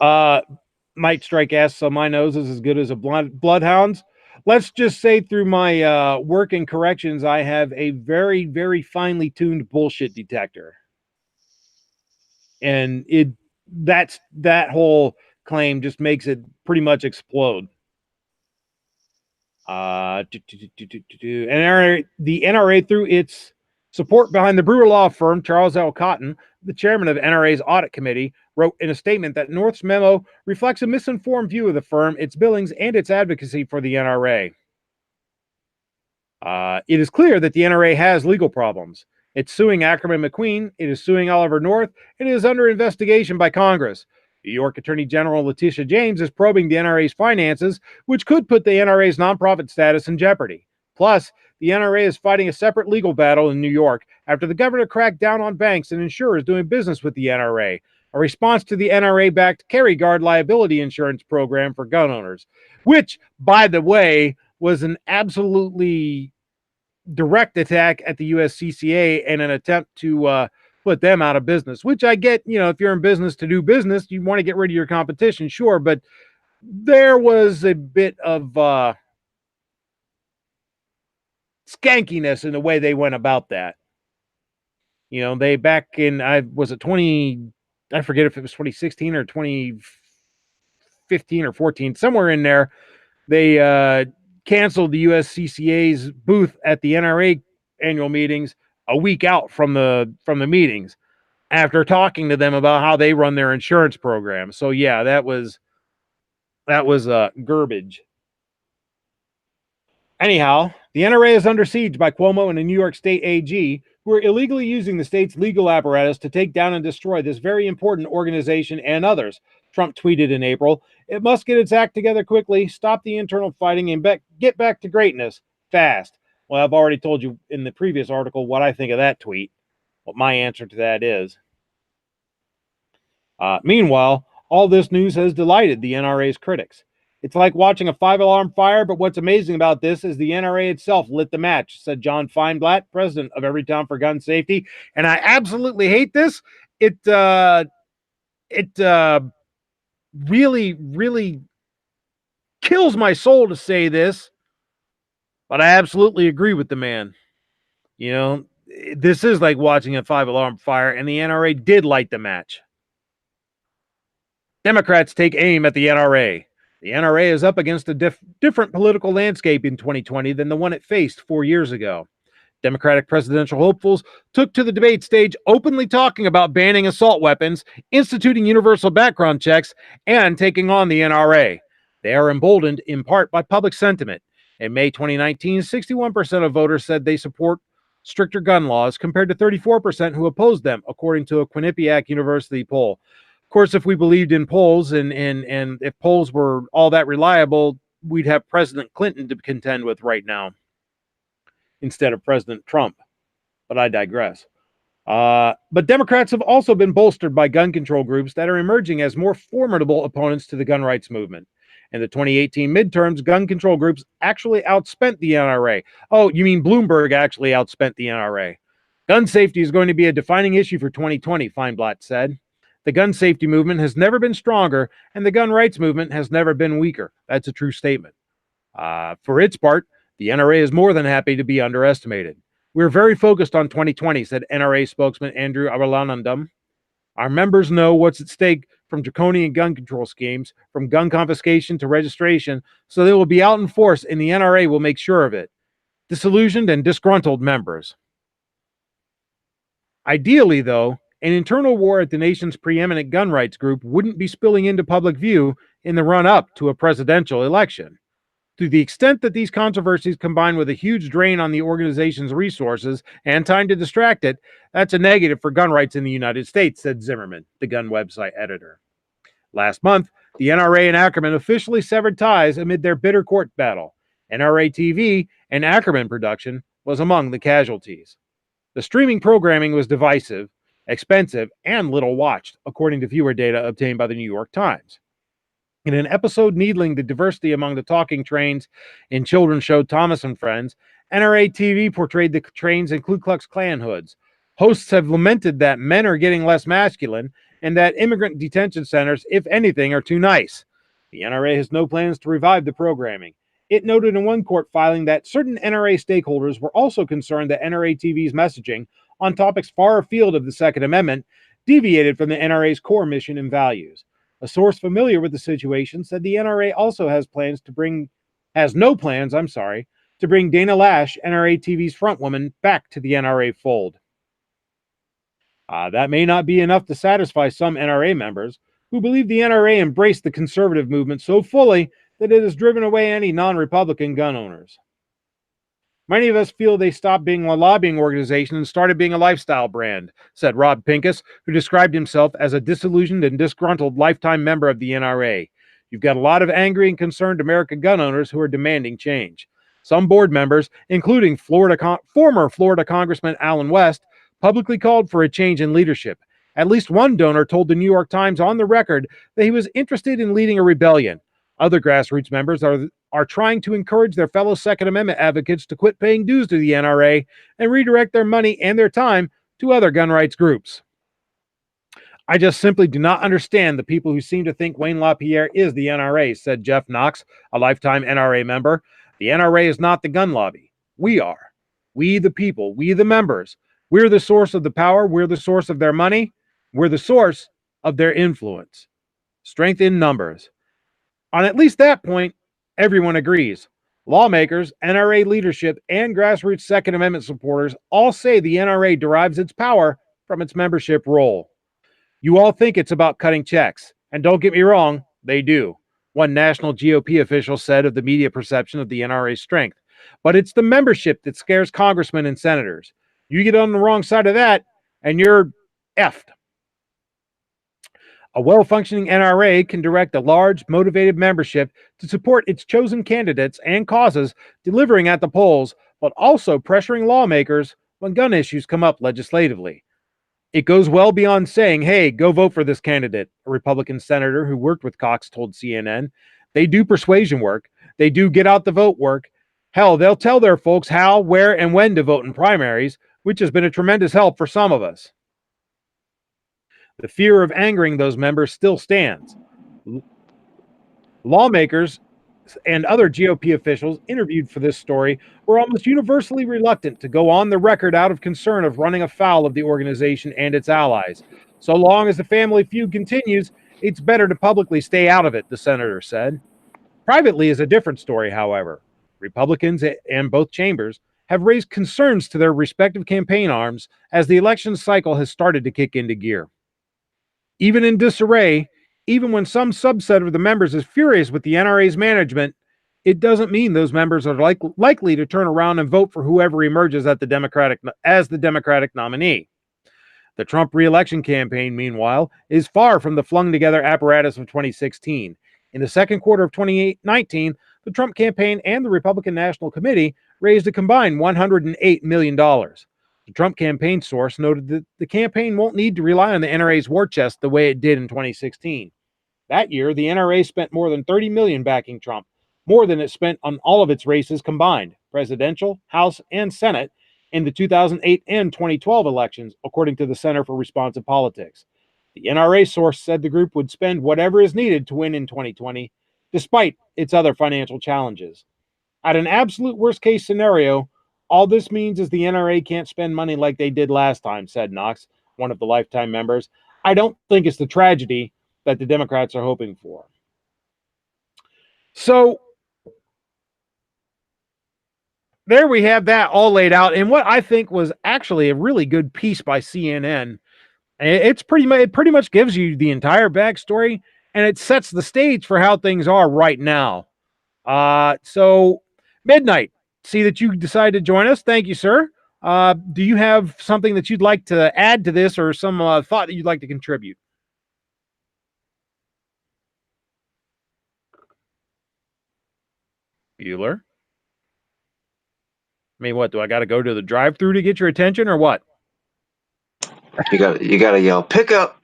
Might strike asks on my nose is as good as a bloodhound's. Let's just say through my work in corrections, I have a very, very finely tuned bullshit detector. And that whole claim just makes it pretty much explode. And the NRA, through its support behind the Brewer law firm, Charles L. Cotton, the chairman of NRA's audit committee, wrote in a statement that North's memo reflects a misinformed view of the firm, its billings, and its advocacy for the NRA. It is clear that the NRA has legal problems. It's suing Ackerman McQueen. It is suing Oliver North. It is under investigation by Congress. New York Attorney General Letitia James is probing the NRA's finances, which could put the NRA's nonprofit status in jeopardy. Plus, the NRA is fighting a separate legal battle in New York after the governor cracked down on banks and insurers doing business with the NRA, a response to the NRA-backed Carry Guard liability insurance program for gun owners, which, by the way, was an absolutely direct attack at the USCCA and an attempt to put them out of business, which I get, if you're in business to do business, you want to get rid of your competition, sure, but there was a bit of skankiness in the way they went about that. They back in, I forget if it was 2016 or 2015 or 14, somewhere in there, they canceled the USCCA's booth at the NRA annual meetings a week out from the meetings after talking to them about how they run their insurance program. So yeah, that was garbage. Anyhow, The NRA is under siege by Cuomo and the New York State AG, who are illegally using the state's legal apparatus to take down and destroy this very important organization and others, Trump tweeted in April. It must get its act together quickly, stop the internal fighting, and get back to greatness fast. Well, I've already told you in the previous article what I think of that tweet, what my answer to that is. Meanwhile, all this news has delighted the NRA's critics. It's like watching a five-alarm fire, but what's amazing about this is the NRA itself lit the match, said John Feinblatt, president of Everytown for Gun Safety. And I absolutely hate this. It really, really kills my soul to say this, but I absolutely agree with the man. You know, this is like watching a five-alarm fire, and the NRA did light the match. Democrats take aim at the NRA. The NRA is up against a different political landscape in 2020 than the one it faced 4 years ago. Democratic presidential hopefuls took to the debate stage openly talking about banning assault weapons, instituting universal background checks, and taking on the NRA. They are emboldened in part by public sentiment. In May 2019, 61% of voters said they support stricter gun laws compared to 34% who opposed them, according to a Quinnipiac University poll. Of course, if we believed in polls and if polls were all that reliable, we'd have President Clinton to contend with right now instead of President Trump. But I digress. But Democrats have also been bolstered by gun control groups that are emerging as more formidable opponents to the gun rights movement. In the 2018 midterms, gun control groups actually outspent the NRA. Oh, you mean Bloomberg actually outspent the NRA? Gun safety is going to be a defining issue for 2020, Feinblatt said. The gun safety movement has never been stronger, and the gun rights movement has never been weaker. That's a true statement. For its part, the NRA is more than happy to be underestimated. We're very focused on 2020, said NRA spokesman Andrew Abalanandam. Our members know what's at stake from draconian gun control schemes, from gun confiscation to registration, so they will be out in force, and the NRA will make sure of it. Disillusioned and disgruntled members. Ideally, though, an internal war at the nation's preeminent gun rights group wouldn't be spilling into public view in the run-up to a presidential election. To the extent that these controversies combine with a huge drain on the organization's resources and time to distract it, that's a negative for gun rights in the United States, said Zimmerman, the gun website editor. Last month, the NRA and Ackerman officially severed ties amid their bitter court battle. NRA TV and Ackerman production was among the casualties. The streaming programming was divisive, expensive, and little watched, according to viewer data obtained by the New York Times. In an episode needling the diversity among the talking trains in children's show Thomas and Friends, NRA TV portrayed the trains in Ku Klux Klan hoods. Hosts have lamented that men are getting less masculine and that immigrant detention centers, if anything, are too nice. The NRA has no plans to revive the programming. It noted in one court filing that certain NRA stakeholders were also concerned that NRA TV's messaging on topics far afield of the Second Amendment deviated from the NRA's core mission and values. A source familiar with the situation said the NRA also has no plans to bring Dana Lash, NRA TV's frontwoman, back to the NRA fold. That may not be enough to satisfy some NRA members who believe the NRA embraced the conservative movement so fully that it has driven away any non-Republican gun owners. Many of us feel they stopped being a lobbying organization and started being a lifestyle brand, said Rob Pincus, who described himself as a disillusioned and disgruntled lifetime member of the NRA. You've got a lot of angry and concerned American gun owners who are demanding change. Some board members, including former Florida Congressman Alan West, publicly called for a change in leadership. At least one donor told the New York Times on the record that he was interested in leading a rebellion. Other grassroots members are trying to encourage their fellow Second Amendment advocates to quit paying dues to the NRA and redirect their money and their time to other gun rights groups. I just simply do not understand the people who seem to think Wayne LaPierre is the NRA, said Jeff Knox, a lifetime NRA member. The NRA is not the gun lobby. We are. We the people. We the members. We're the source of the power. We're the source of their money. We're the source of their influence. Strength in numbers. On at least that point, everyone agrees. Lawmakers, NRA leadership, and grassroots Second Amendment supporters all say the NRA derives its power from its membership role. You all think it's about cutting checks, and don't get me wrong, they do. One national GOP official said of the media perception of the NRA's strength. But it's the membership that scares congressmen and senators. You get on the wrong side of that, and you're effed. A well-functioning NRA can direct a large, motivated membership to support its chosen candidates and causes, delivering at the polls, but also pressuring lawmakers when gun issues come up legislatively. It goes well beyond saying, hey, go vote for this candidate, a Republican senator who worked with Cox told CNN. They do persuasion work. They do get out the vote work. Hell, they'll tell their folks how, where, and when to vote in primaries, which has been a tremendous help for some of us. The fear of angering those members still stands. Lawmakers and other GOP officials interviewed for this story were almost universally reluctant to go on the record out of concern of running afoul of the organization and its allies. So long as the family feud continues, it's better to publicly stay out of it, the senator said. Privately is a different story, however. Republicans and both chambers have raised concerns to their respective campaign arms as the election cycle has started to kick into gear. Even in disarray, even when some subset of the members is furious with the NRA's management, it doesn't mean those members are likely to turn around and vote for whoever emerges as the Democratic nominee. The Trump re-election campaign, meanwhile, is far from the flung-together apparatus of 2016. In the second quarter of 2019, the Trump campaign and the Republican National Committee raised a combined $108 million. The Trump campaign source noted that the campaign won't need to rely on the NRA's war chest the way it did in 2016. That year, the NRA spent more than $30 million backing Trump, more than it spent on all of its races combined, presidential, House, and Senate, in the 2008 and 2012 elections, according to the Center for Responsive Politics. The NRA source said the group would spend whatever is needed to win in 2020, despite its other financial challenges. At an absolute worst-case scenario, all this means is the NRA can't spend money like they did last time, said Knox, one of the lifetime members. I don't think it's the tragedy that the Democrats are hoping for. So there we have that all laid out in what I think was actually a really good piece by CNN. It pretty much gives you the entire backstory, and it sets the stage for how things are right now. So Midnight, see that you decided to join us. Thank you, sir. Do you have something that you'd like to add to this, or some thought that you'd like to contribute? Bueller? I mean, what, do I got to go to the drive-thru to get your attention, or what? You gotta yell, pick up.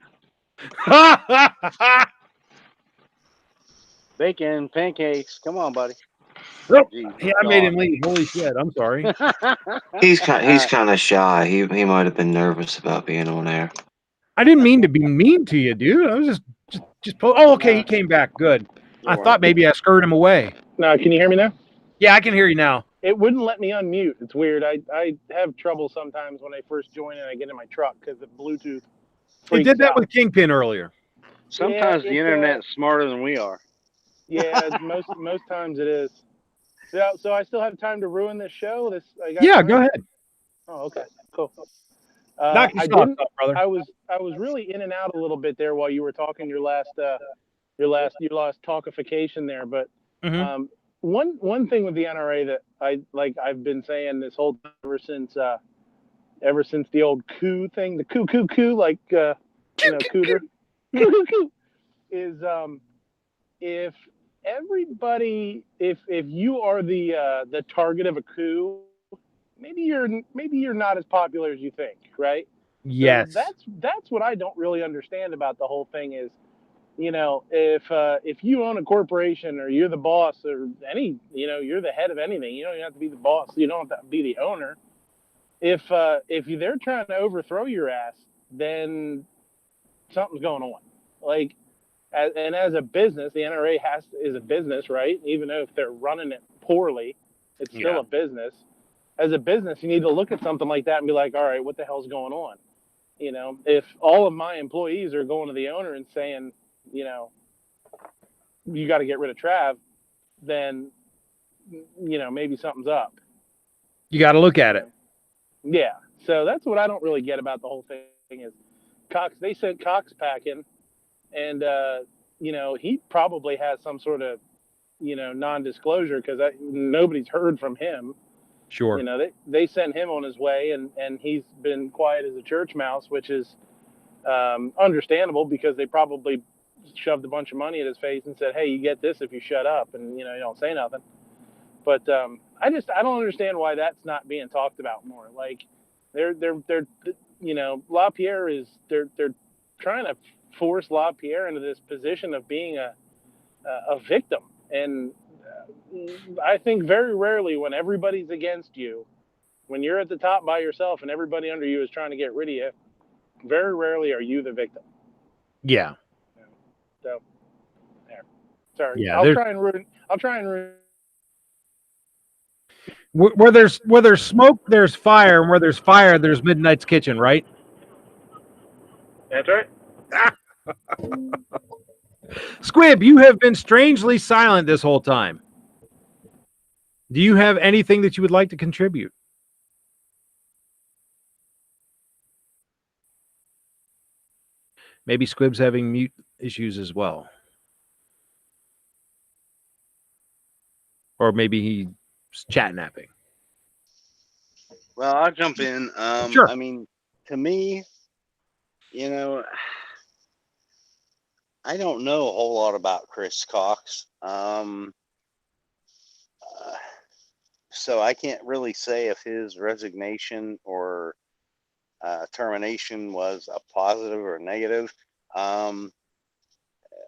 Bacon, pancakes. Come on, buddy. Oh, Jeez, yeah, I made him leave. Holy shit! I'm sorry. He's kind of shy. He might have been nervous about being on air. I didn't mean to be mean to you, dude. I was just. Oh, okay. He came back. Good. I thought maybe I scared him away. Now, can you hear me now? Yeah, I can hear you now. It wouldn't let me unmute. It's weird. I have trouble sometimes when I first join and I get in my truck because the Bluetooth. He did that with Kingpin earlier. Sometimes the internet's smarter than we are. Yeah, most times it is. So I still have time to ruin this show. Yeah, go ahead. Oh, okay, cool. Knock your socks off, brother. I was really in and out a little bit there while you were talking your last talkification there, but one thing with the NRA that I've been saying this whole time ever since the old coup thing, the coup, like cooter, is if everybody, if you are the target of a coup, maybe you're not as popular as you think, right? Yes. So that's what I don't really understand about the whole thing is, if you own a corporation or you're the boss or you're the head of anything, you don't even have to be the boss. You don't have to be the owner. If they're trying to overthrow your ass, then something's going on. Like, as a business, the NRA is a business, right? Even though if they're running it poorly, it's still a business. As a business, you need to look at something like that and be like, all right, what the hell's going on? If all of my employees are going to the owner and saying, you got to get rid of Trav, then, maybe something's up. You got to look at it. Yeah. So that's what I don't really get about the whole thing is Cox. They sent Cox packing, and he probably has some sort of non-disclosure because nobody's heard from him. Sure. They sent him on his way, and he's been quiet as a church mouse, which is understandable because they probably shoved a bunch of money at his face and said, "Hey, you get this if you shut up," and you don't say nothing. But I don't understand why that's not being talked about more. Like they're LaPierre is they're trying to force LaPierre into this position of being a victim, and I think very rarely when everybody's against you, when you're at the top by yourself and everybody under you is trying to get rid of you, very rarely are you the victim. Yeah. So there. Sorry. Yeah, I'll try and ruin. Where there's smoke, there's fire, and where there's fire, there's Midnight's Kitchen, right? That's right. Squib, you have been strangely silent this whole time. Do you have anything that you would like to contribute? Maybe Squib's having mute issues as well. Or maybe he's chat napping. Well, I'll jump in. Sure. I mean, to me, I don't know a whole lot about Chris Cox. So I can't really say if his resignation or termination was a positive or negative.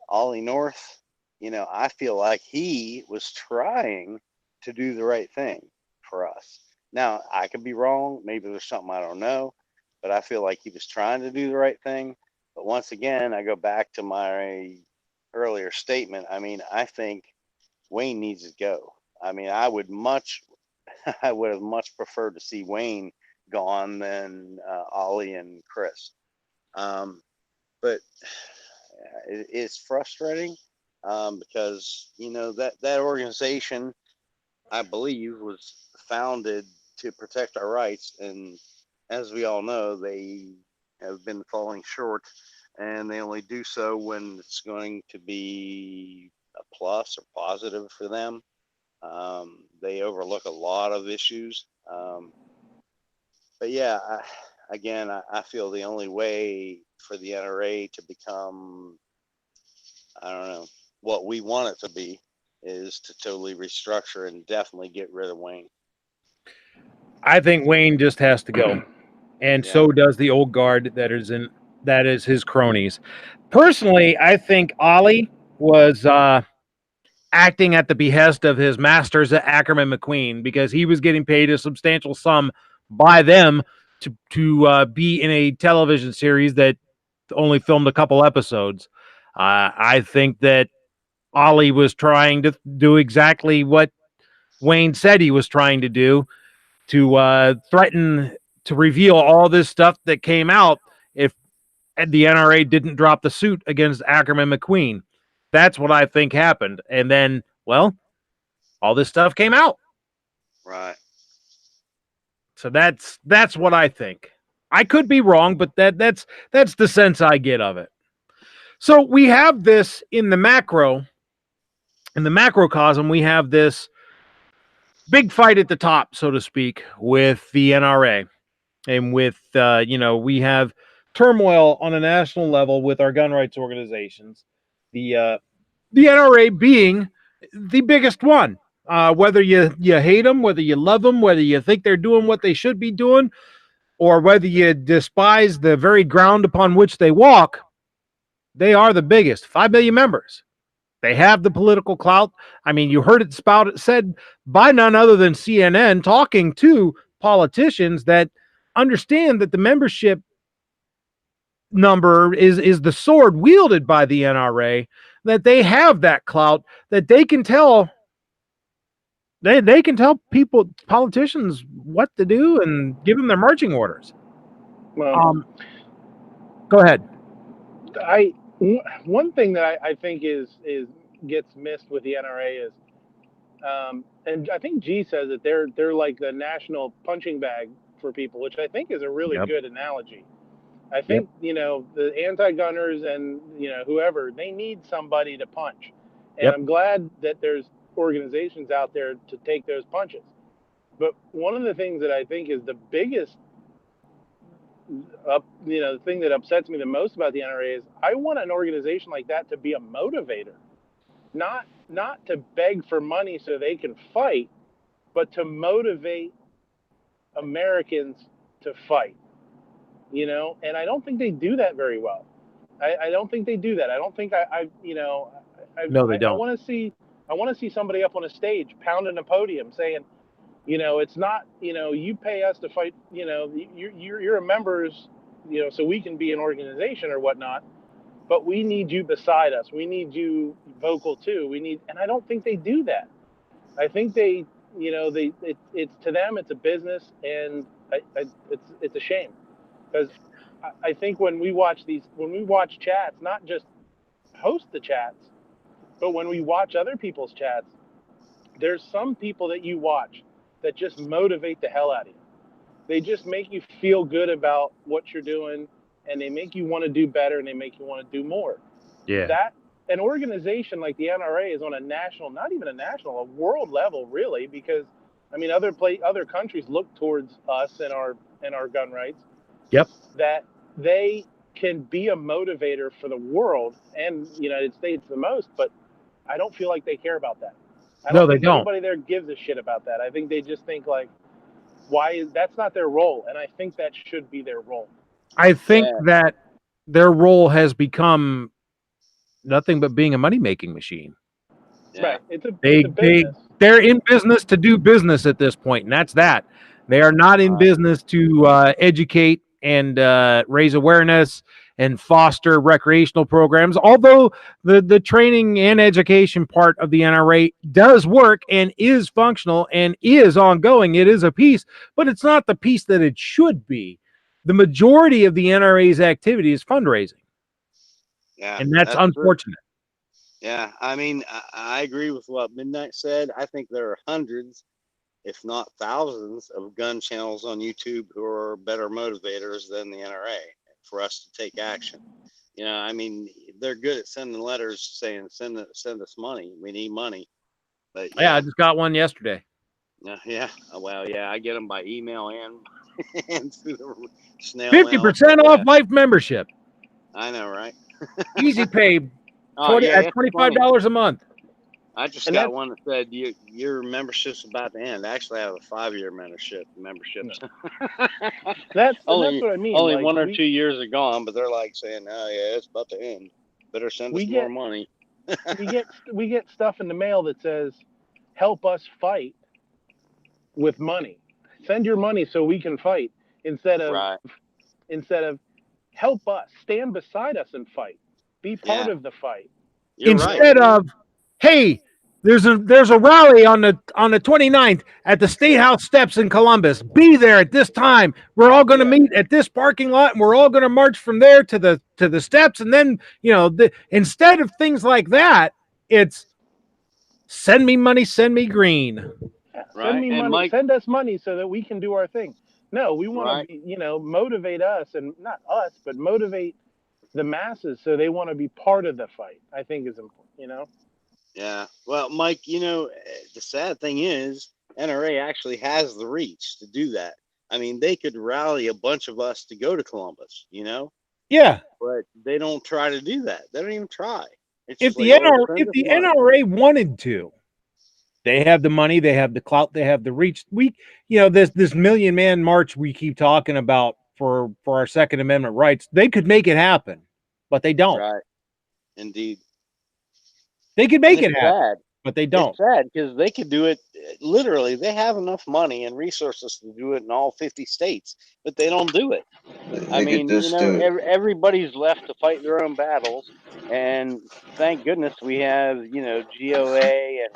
Ollie North, I feel like he was trying to do the right thing for us. Now, I could be wrong. Maybe there's something I don't know, but I feel like he was trying to do the right thing. But once again, I go back to my earlier statement. I mean, I think Wayne needs to go. I mean, I would have much preferred to see Wayne gone than Ollie and Chris. But it's frustrating because, that organization, I believe, was founded to protect our rights. And as we all know, they have been falling short, and they only do so when it's going to be a plus or positive for them. They overlook a lot of issues. But yeah, I feel the only way for the NRA to become, I don't know, what we want it to be is to totally restructure and definitely get rid of Wayne. I think Wayne just has to go. And so does the old guard that is his cronies. Personally, I think Ollie was acting at the behest of his masters at Ackerman McQueen because he was getting paid a substantial sum by them to be in a television series that only filmed a couple episodes. I think that Ollie was trying to do exactly what Wayne said he was trying to do, to threaten to reveal all this stuff that came out if the NRA didn't drop the suit against Ackerman McQueen. That's what I think happened. And then, well, all this stuff came out. Right. So that's what I think. I could be wrong, but that's the sense I get of it. So we have this in the macrocosm, we have this big fight at the top, so to speak, with the NRA. And with, we have turmoil on a national level with our gun rights organizations. The NRA being the biggest one. Whether you hate them, whether you love them, whether you think they're doing what they should be doing, or whether you despise the very ground upon which they walk, they are the biggest. 5 million members. They have the political clout. I mean, you heard it said by none other than CNN talking to politicians that understand that the membership number is the sword wielded by the NRA, that they have that clout, that they can tell politicians what to do and give them their marching orders. Well, go ahead. One thing that I think gets missed with the NRA is, and I think G says that they're like the national punching bag for people, which I think is a really good analogy. I think, the anti-gunners and, whoever, they need somebody to punch. And I'm glad that there's organizations out there to take those punches. But one of the things that I think is the biggest the thing that upsets me the most about the NRA is I want an organization like that to be a motivator, not to beg for money so they can fight, but to motivate Americans to fight. And I don't think they do that very well. I don't think they do that. I don't think No, they I don't. want to see somebody up on a stage pounding a podium saying, it's not, you pay us to fight, you're a members, so we can be an organization or whatnot, but we need you beside us. We need you vocal too. And I don't think they do that. I think they, it's to them, it's a business, and it's a shame, because I think when we watch chats, not just host the chats, but when we watch other people's chats, there's some people that you watch that just motivate the hell out of you. They just make you feel good about what you're doing, and they make you want to do better, and they make you want to do more. Yeah. That an organization like the NRA is on a national, not even a national, a world level, really, because I mean, other countries look towards us and our gun rights. Yep. That they can be a motivator for the world and the United States the most, but I don't feel like they care about that. I don't think anybody there gives a shit about that. I think they just think like, that's not their role, and I think that should be their role. I think that their role has become nothing but being a money-making machine. Yeah. Right. It's a business. They're in business to do business at this point, and that's that. They are not in business to educate and raise awareness and foster recreational programs. Although the training and education part of the NRA does work and is functional and is ongoing, it is a piece, but it's not the piece that it should be. The majority of the NRA's activity is fundraising. Yeah, and that's unfortunate. True. Yeah, I mean, I agree with what Midnight said. I think there are hundreds, if not thousands, of gun channels on YouTube who are better motivators than the NRA for us to take action. I mean, they're good at sending letters saying, send us money. We need money. But yeah, I just got one yesterday. Yeah. Well, yeah, I get them by email and through the snail 50% off life membership. I know, right? Easy pay. At $25 a month. I just got one that said your membership's about to end. Actually, I have a 5-year membership. No. That's what I mean. Only like, 1 or 2 years are gone, but they're like saying, "Oh yeah, it's about to end. Better send us more money." we get stuff in the mail that says, "Help us fight with money. Send your money so we can fight." Instead of help us, stand beside us and fight. Be part of the fight. Instead of, hey, there's a rally on the 29th at the State House steps in Columbus. Be there at this time. We're all going to meet at this parking lot, and we're all going to march from there to the steps. And then instead of things like that, it's send me money, send me green. Yeah, send me money. Send us money so that we can do our thing. No, we want to motivate us, and not us, but motivate the masses so they want to be part of the fight. I think is important. Yeah. Well, Mike, the sad thing is NRA actually has the reach to do that. I mean, they could rally a bunch of us to go to Columbus, Yeah. But they don't try to do that. They don't even try. If the NRA wanted to, they have the money, they have the clout, they have the reach. This Million Man March we keep talking about for our Second Amendment rights, they could make it happen, but they don't. Right. Indeed. They could make it happen, but they don't. It's sad because they could do it. Literally, they have enough money and resources to do it in all 50 states, but they don't do it. I mean, everybody's left to fight their own battles, and thank goodness we have, GOA and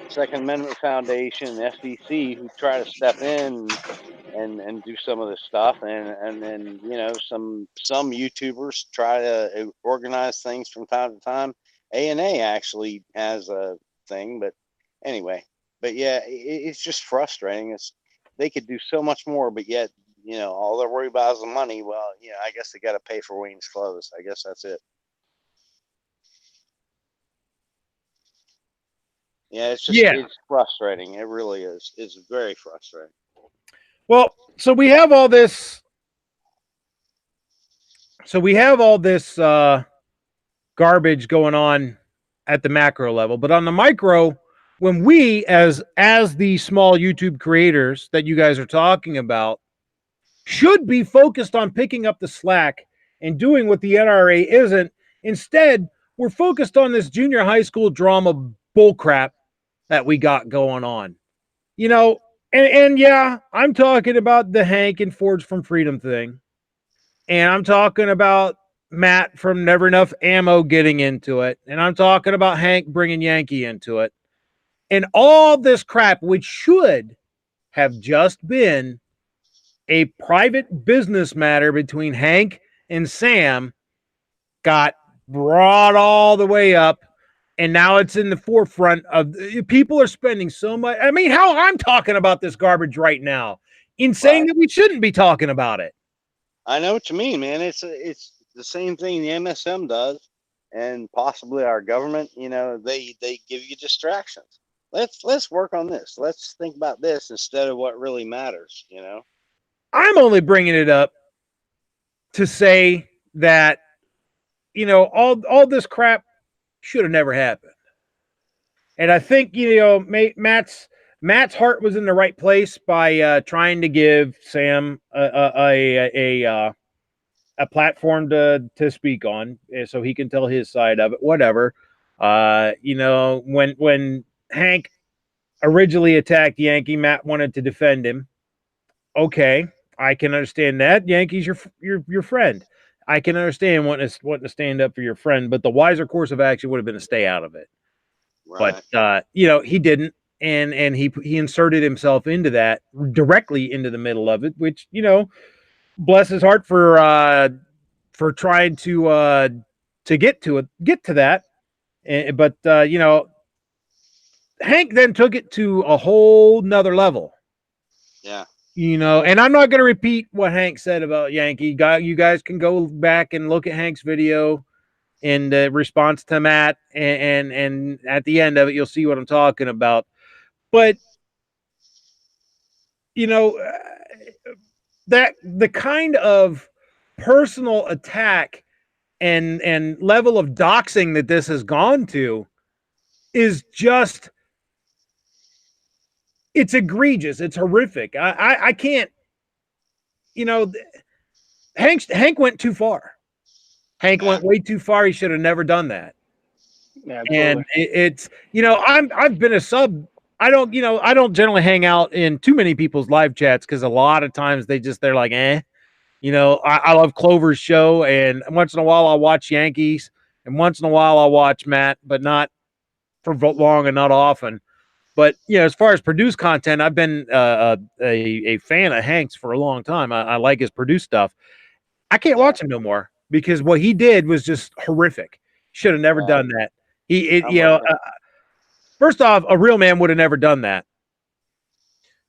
Second Amendment Foundation, and FCC, who try to step in and do some of this stuff, and then some YouTubers try to organize things from time to time. ANA actually has a thing, but anyway, yeah, it's just frustrating. They could do so much more, but yet, all they're worried about is the money. Well, I guess they got to pay for Wayne's clothes. I guess that's it. Yeah, it's just it's frustrating. It really is. It's very frustrating. Well, so we have all this. So we have all this garbage going on at the macro level, but on the micro, when we as the small YouTube creators that you guys are talking about should be focused on picking up the slack and doing what the NRA isn't. Instead, we're focused on this junior high school drama bullcrap that we got going on. You know, and yeah, I'm talking about the Hank and Forge from Freedom thing. And I'm talking about Matt from Never Enough Ammo getting into it. And I'm talking about Hank bringing Yankee into it. And all this crap, which should have just been a private business matter between Hank and Sam, got brought all the way up. And now it's in the forefront of people are spending so much. I mean, how I'm talking about this garbage right now in saying that we shouldn't be talking about it. I know what you mean, man. It's the same thing the MSM does, and possibly our government. You know, they give you distractions. Let's work on this. Let's think about this instead of what really matters. You know, I'm only bringing it up to say that, you know, all this crap should have never happened. And I think, you know, Matt's heart was in the right place by trying to give Sam a platform to speak on, so he can tell his side of it. Whatever. You know, when Hank originally attacked Yankee, Matt wanted to defend him. Okay, I can understand that. Yankee's your friend. I can understand wanting to stand up for your friend, but the wiser course of action would have been to stay out of it. right? But you know, he didn't, and he inserted himself into that, directly into the middle of it, which, you know, bless his heart for trying to get to that. But you know, Hank then took it to a whole nother level. Yeah. You know, and I'm not going to repeat what Hank said about Yankee. You guys can go back and look at Hank's video in the response to Matt, and at the end of it, you'll see what I'm talking about. But, you know, that the kind of personal attack and level of doxing that this has gone to is just, it's egregious. It's horrific. I can't, you know, Hank went too far. Hank went way too far. He should have never done that. Yeah, and it's, you know, I've been a sub. I don't generally hang out in too many people's live chats because a lot of times they're like, you know, I love Clover's show, and once in a while I'll watch Yankees, and once in a while I'll watch Matt, but not for long and not often. But, you know, as far as produced content, I've been a fan of Hank's for a long time. I like his produced stuff. I can't watch him no more because what he did was just horrific. Should have never done that. First off, a real man would have never done that.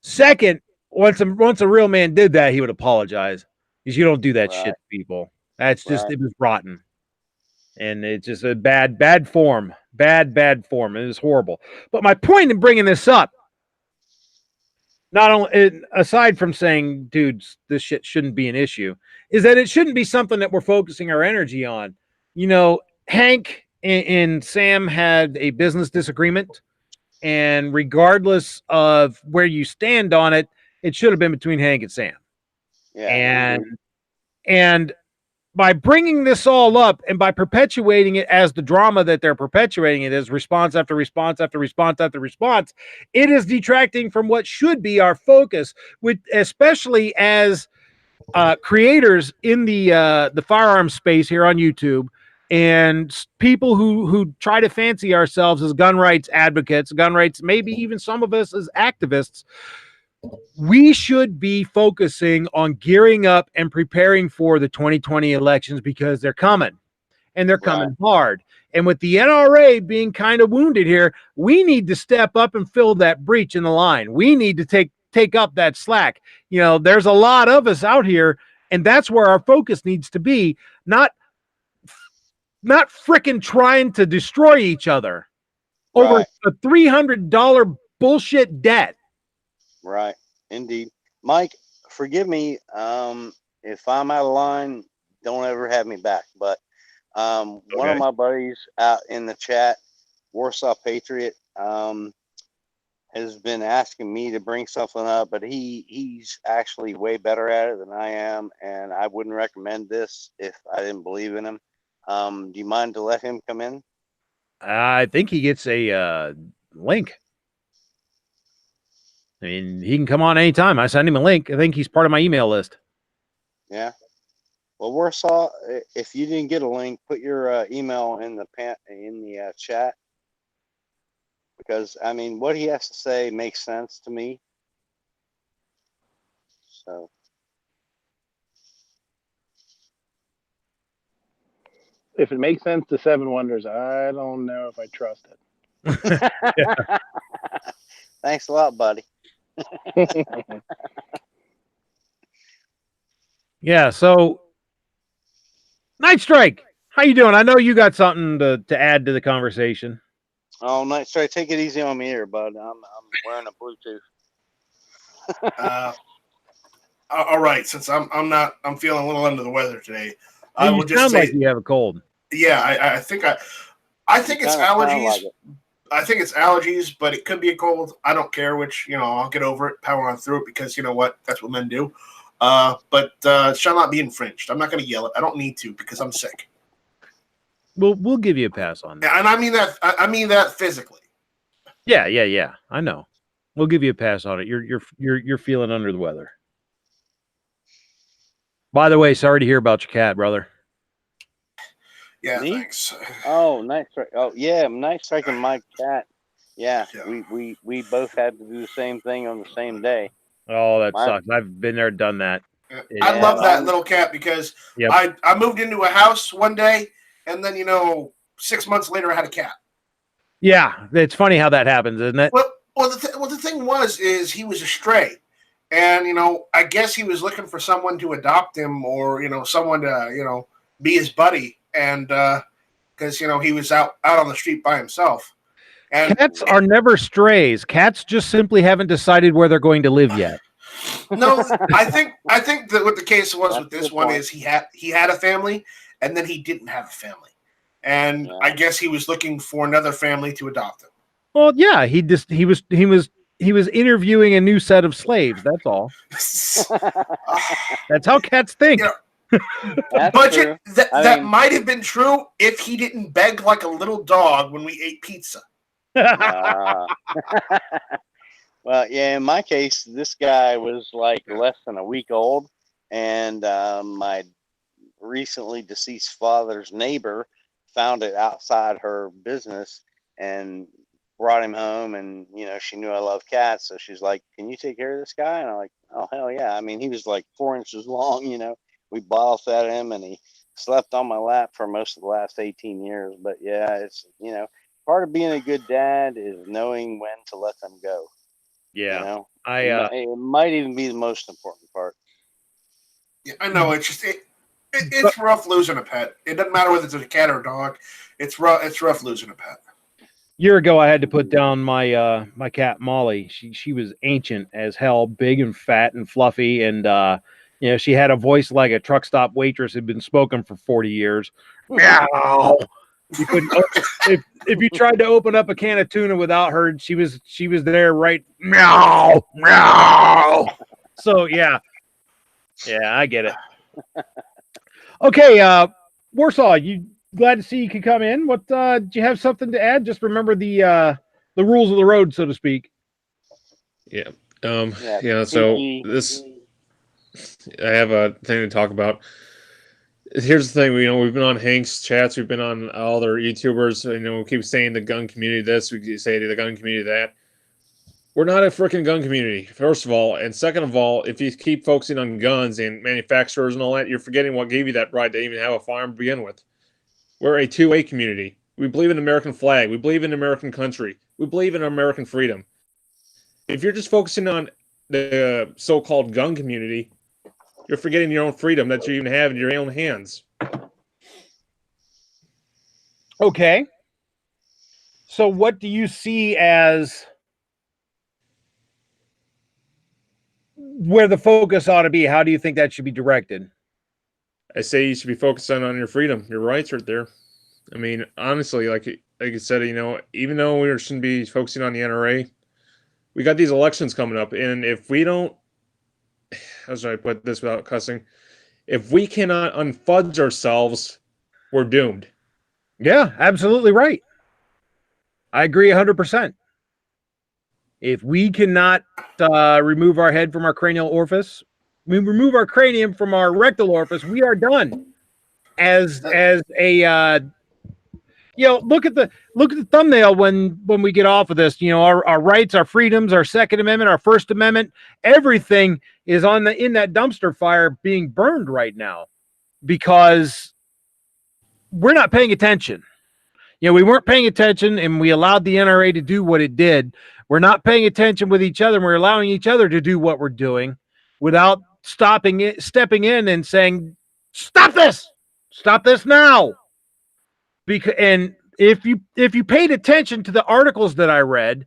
Second, once a real man did that, he would apologize, because you don't do that shit to people. That's just, it was rotten. And it's just a bad form. Bad form. It is horrible. But my point in bringing this up, not only aside from saying, dudes, this shit shouldn't be an issue, is that it shouldn't be something that we're focusing our energy on. You know, Hank and Sam had a business disagreement, and regardless of where you stand on it, it should have been between Hank and Sam. Yeah. And by bringing this all up and by perpetuating it as the drama that they're perpetuating it as, response after response after response after response, it is detracting from what should be our focus, with especially as creators in the firearms space here on YouTube, and people who try to fancy ourselves as gun rights advocates, gun rights, maybe even some of us as activists. We should be focusing on gearing up and preparing for the 2020 elections, because they're coming, and they're coming hard. And with the NRA being kind of wounded here, we need to step up and fill that breach in the line. We need to take up that slack. You know, there's a lot of us out here, and that's where our focus needs to be, not freaking trying to destroy each other. over Right. a $300 bullshit debt. Right. Indeed. Mike, forgive me if I'm out of line. Don't ever have me back. But one of Okay. my buddies out in the chat, Warsaw Patriot, has been asking me to bring something up, but he's actually way better at it than I am, and I wouldn't recommend this if I didn't believe in him. Do you mind to let him come in? I think he gets a link. I mean, he can come on anytime. I send him a link. I think he's part of my email list. Yeah. Well, Warsaw, if you didn't get a link, put your email in the chat, because I mean, what he has to say makes sense to me. So. If it makes sense to Seven Wonders, I don't know if I trust it. Thanks a lot, buddy. Yeah, so Night Strike, how you doing? I know you got something to add to the conversation. Oh, Night Strike, take it easy on me here, bud. I'm wearing a Bluetooth. All right, since I'm feeling a little under the weather today. Hey, I you will just sound say, like you have a cold. yeah, I think it's allergies. Like it. I think it's allergies, but it could be a cold. I don't care which. I'll get over it, power on through it, because you know what? That's what men do. But it shall not be infringed. I'm not going to yell it. I don't need to, because I'm sick. We'll give you a pass on that. And I mean that. I mean that physically. Yeah. I know. We'll give you a pass on it. You're feeling under the weather. By the way, sorry to hear about your cat, brother. Yeah, Me? thanks. Oh, Night Strike. Oh, yeah, Night Strike and my cat. Yeah, we both had to do the same thing on the same day. Oh, that sucks. I've been there, done that. I love that little cat, because Yep. I moved into a house one day, and then 6 months later I had a cat. Yeah, it's funny how that happens, isn't it? Well, the thing is he was a stray, and I guess he was looking for someone to adopt him, or someone to be his buddy, and because he was out on the street by himself. And cats are never strays. Cats just simply haven't decided where they're going to live yet. No, I think that what the case was with this one point. is he had a family, and then he didn't have a family, and I guess he was looking for another family to adopt him. Well, yeah, he was interviewing a new set of slaves. That's all. That's how cats think. Budget that might have been true if he didn't beg like a little dog when we ate pizza. Well, yeah, in my case, this guy was like less than a week old, and my recently deceased father's neighbor found it outside her business and brought him home, and she knew I love cats, so she's like, "Can you take care of this guy?" And I'm like, "Oh, hell yeah." I mean, he was like 4 inches long. We bottle fed him, and he slept on my lap for most of the last 18 years. But yeah, it's part of being a good dad is knowing when to let them go. Yeah, it might even be the most important part. Yeah, I know. It's just it's rough losing a pet. It doesn't matter whether it's a cat or a dog. It's rough losing a pet. Year ago, I had to put down my my cat Molly. She was ancient as hell, big and fat and fluffy, and she had a voice like a truck stop waitress had been spoken for 40 years. Meow. You couldn't if you tried to open up a can of tuna without her, she was there, right? Meow, meow. So yeah, I get it. Okay, Warsaw, you glad to see you could come in. What do you have something to add? Just remember the rules of the road, so to speak. Yeah. So this, I have a thing to talk about. Here's the thing, we've been on Hank's chats, we've been on all their YouTubers, we keep saying the gun community this, we say the gun community that. We're not a freaking gun community, first of all, and second of all, if you keep focusing on guns and manufacturers and all that, you're forgetting what gave you that right to even have a firearm to begin with. We're a two-way community. We believe in the American flag, we believe in American country, we believe in American freedom. If you're just focusing on the so-called gun community, you're forgetting your own freedom that you even have in your own hands. Okay. So what do you see as where the focus ought to be? How do you think that should be directed? I say you should be focusing on your freedom, your rights right there. I mean, honestly, like I said, even though we shouldn't be focusing on the NRA, we got these elections coming up, and if we don't, how should I put this without cussing? If we cannot unfudge ourselves, we're doomed. Yeah, absolutely right. I agree 100%. If we cannot remove our head from our cranial orifice, we remove our cranium from our rectal orifice, we are done. As a look at the thumbnail when we get off of this. Our rights, our freedoms, our Second Amendment, our First Amendment, everything is in that dumpster fire being burned right now because we're not paying attention. We weren't paying attention, and we allowed the NRA to do what it did. We're not paying attention with each other, and we're allowing each other to do what we're doing without stepping in and saying, "Stop this! Stop this now!" And if you paid attention to the articles that I read,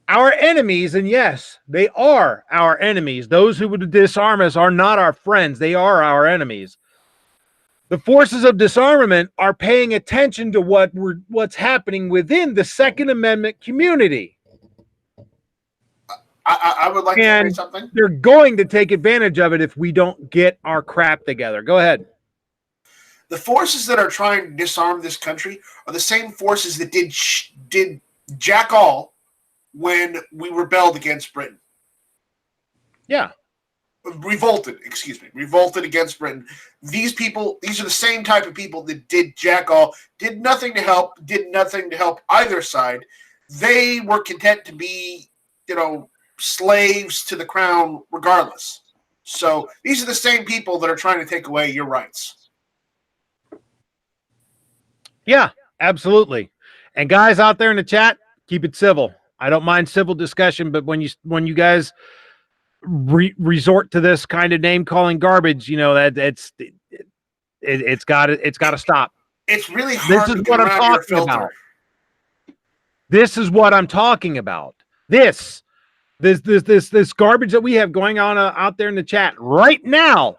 our enemies, and yes, they are our enemies. Those who would disarm us are not our friends; they are our enemies. The forces of disarmament are paying attention to what's happening within the Second Amendment community. I would like to say something. They're going to take advantage of it if we don't get our crap together. Go ahead. The forces that are trying to disarm this country are the same forces that did jack all when we rebelled against Britain. Yeah. Revolted against Britain. These are the same type of people that did jack all, did nothing to help either side. They were content to be, slaves to the crown regardless. So these are the same people that are trying to take away your rights. Yeah, absolutely. And guys out there in the chat, keep it civil. I don't mind civil discussion, but when you guys resort to this kind of name calling garbage, it's got to stop. It's really hard. This is what I'm talking about. This is what I'm talking about. This garbage that we have going on out there in the chat right now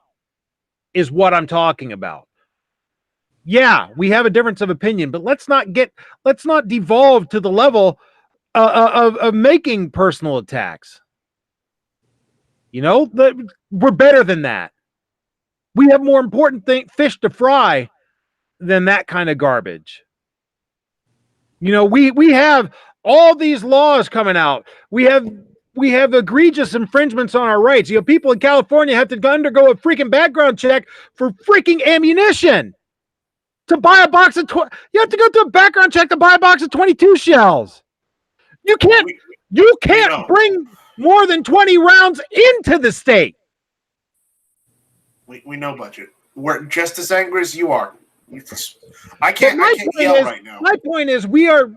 is what I'm talking about. Yeah, we have a difference of opinion, but let's not devolve to the level of making personal attacks. We're better than that. We have more important fish to fry than that kind of garbage. We have all these laws coming out. We have egregious infringements on our rights. People in California have to undergo a freaking background check for freaking ammunition. To buy a box of you have to go through a background check to buy a box of 22 shells. You can't bring more than 20 rounds into the state. We know, Budget. We're just as angry as you are. I can't yell right now. My point is we are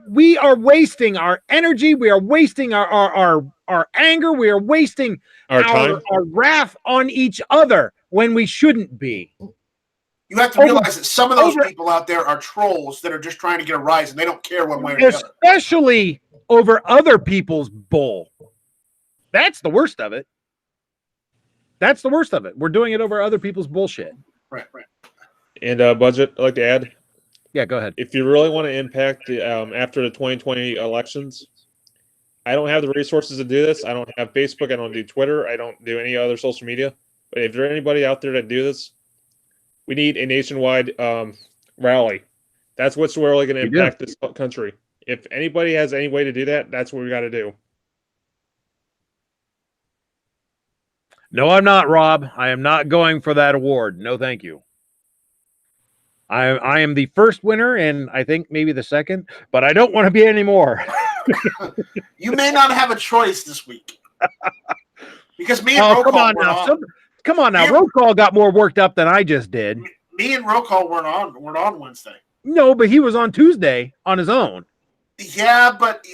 wasting our energy. We are wasting our anger. We are wasting our wrath on each other when we shouldn't be. You have to realize that some of those people out there are trolls that are just trying to get a rise, and they don't care one way or the other. Especially over other people's bull. That's the worst of it. We're doing it over other people's bullshit. Right. And Budget, I'd like to add. Yeah, go ahead. If you really want to impact the after the 2020 elections, I don't have the resources to do this. I don't have Facebook. I don't do Twitter. I don't do any other social media. But if there's anybody out there that do this, we need a nationwide rally. That's what's really going to impact this country. If anybody has any way to do that, that's what we got to do. No, I'm not, Rob. I am not going for that award. No, thank you. I am the first winner, and I think maybe the second, but I don't want to be any more. You may not have a choice this week. Because me and Roll Call were on. Come on now. Roll Call got more worked up than I just did. Me and Roll Call weren't on Wednesday. No, but he was on Tuesday on his own. Yeah, but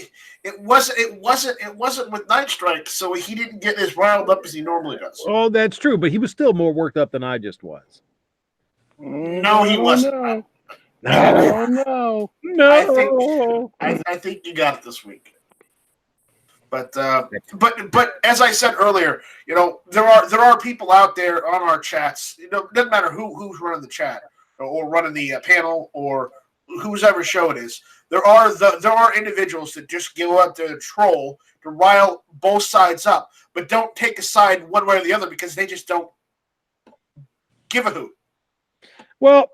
it wasn't with Night Strike, so he didn't get as riled up as he normally does. Oh, that's true, but he was still more worked up than I just was. No, he wasn't. Oh no, no. I think you got it this week. But as I said earlier, there are people out there on our chats. It doesn't matter who's running the chat or running the panel or whose ever show it is. There are individuals that just go out there to troll, to rile both sides up, but don't take a side one way or the other because they just don't give a hoot. Well,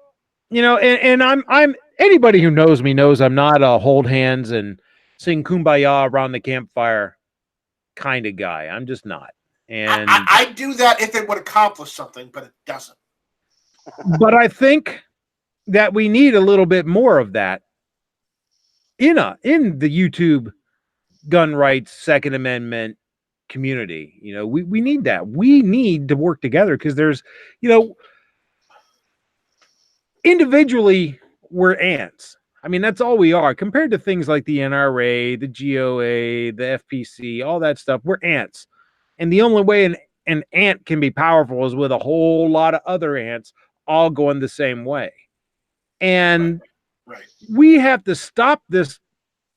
and I'm anybody who knows me knows I'm not a hold hands and sing kumbaya around the campfire kind of guy. I'm just not. And I do that if it would accomplish something, but it doesn't. But I think that we need a little bit more of that in the YouTube gun rights, Second Amendment community. We need that. We need to work together because there's, individually we're ants. I mean, that's all we are compared to things like the NRA, the GOA, the FPC, all that stuff. We're ants. And the only way an ant can be powerful is with a whole lot of other ants all going the same way. And right. We have to stop this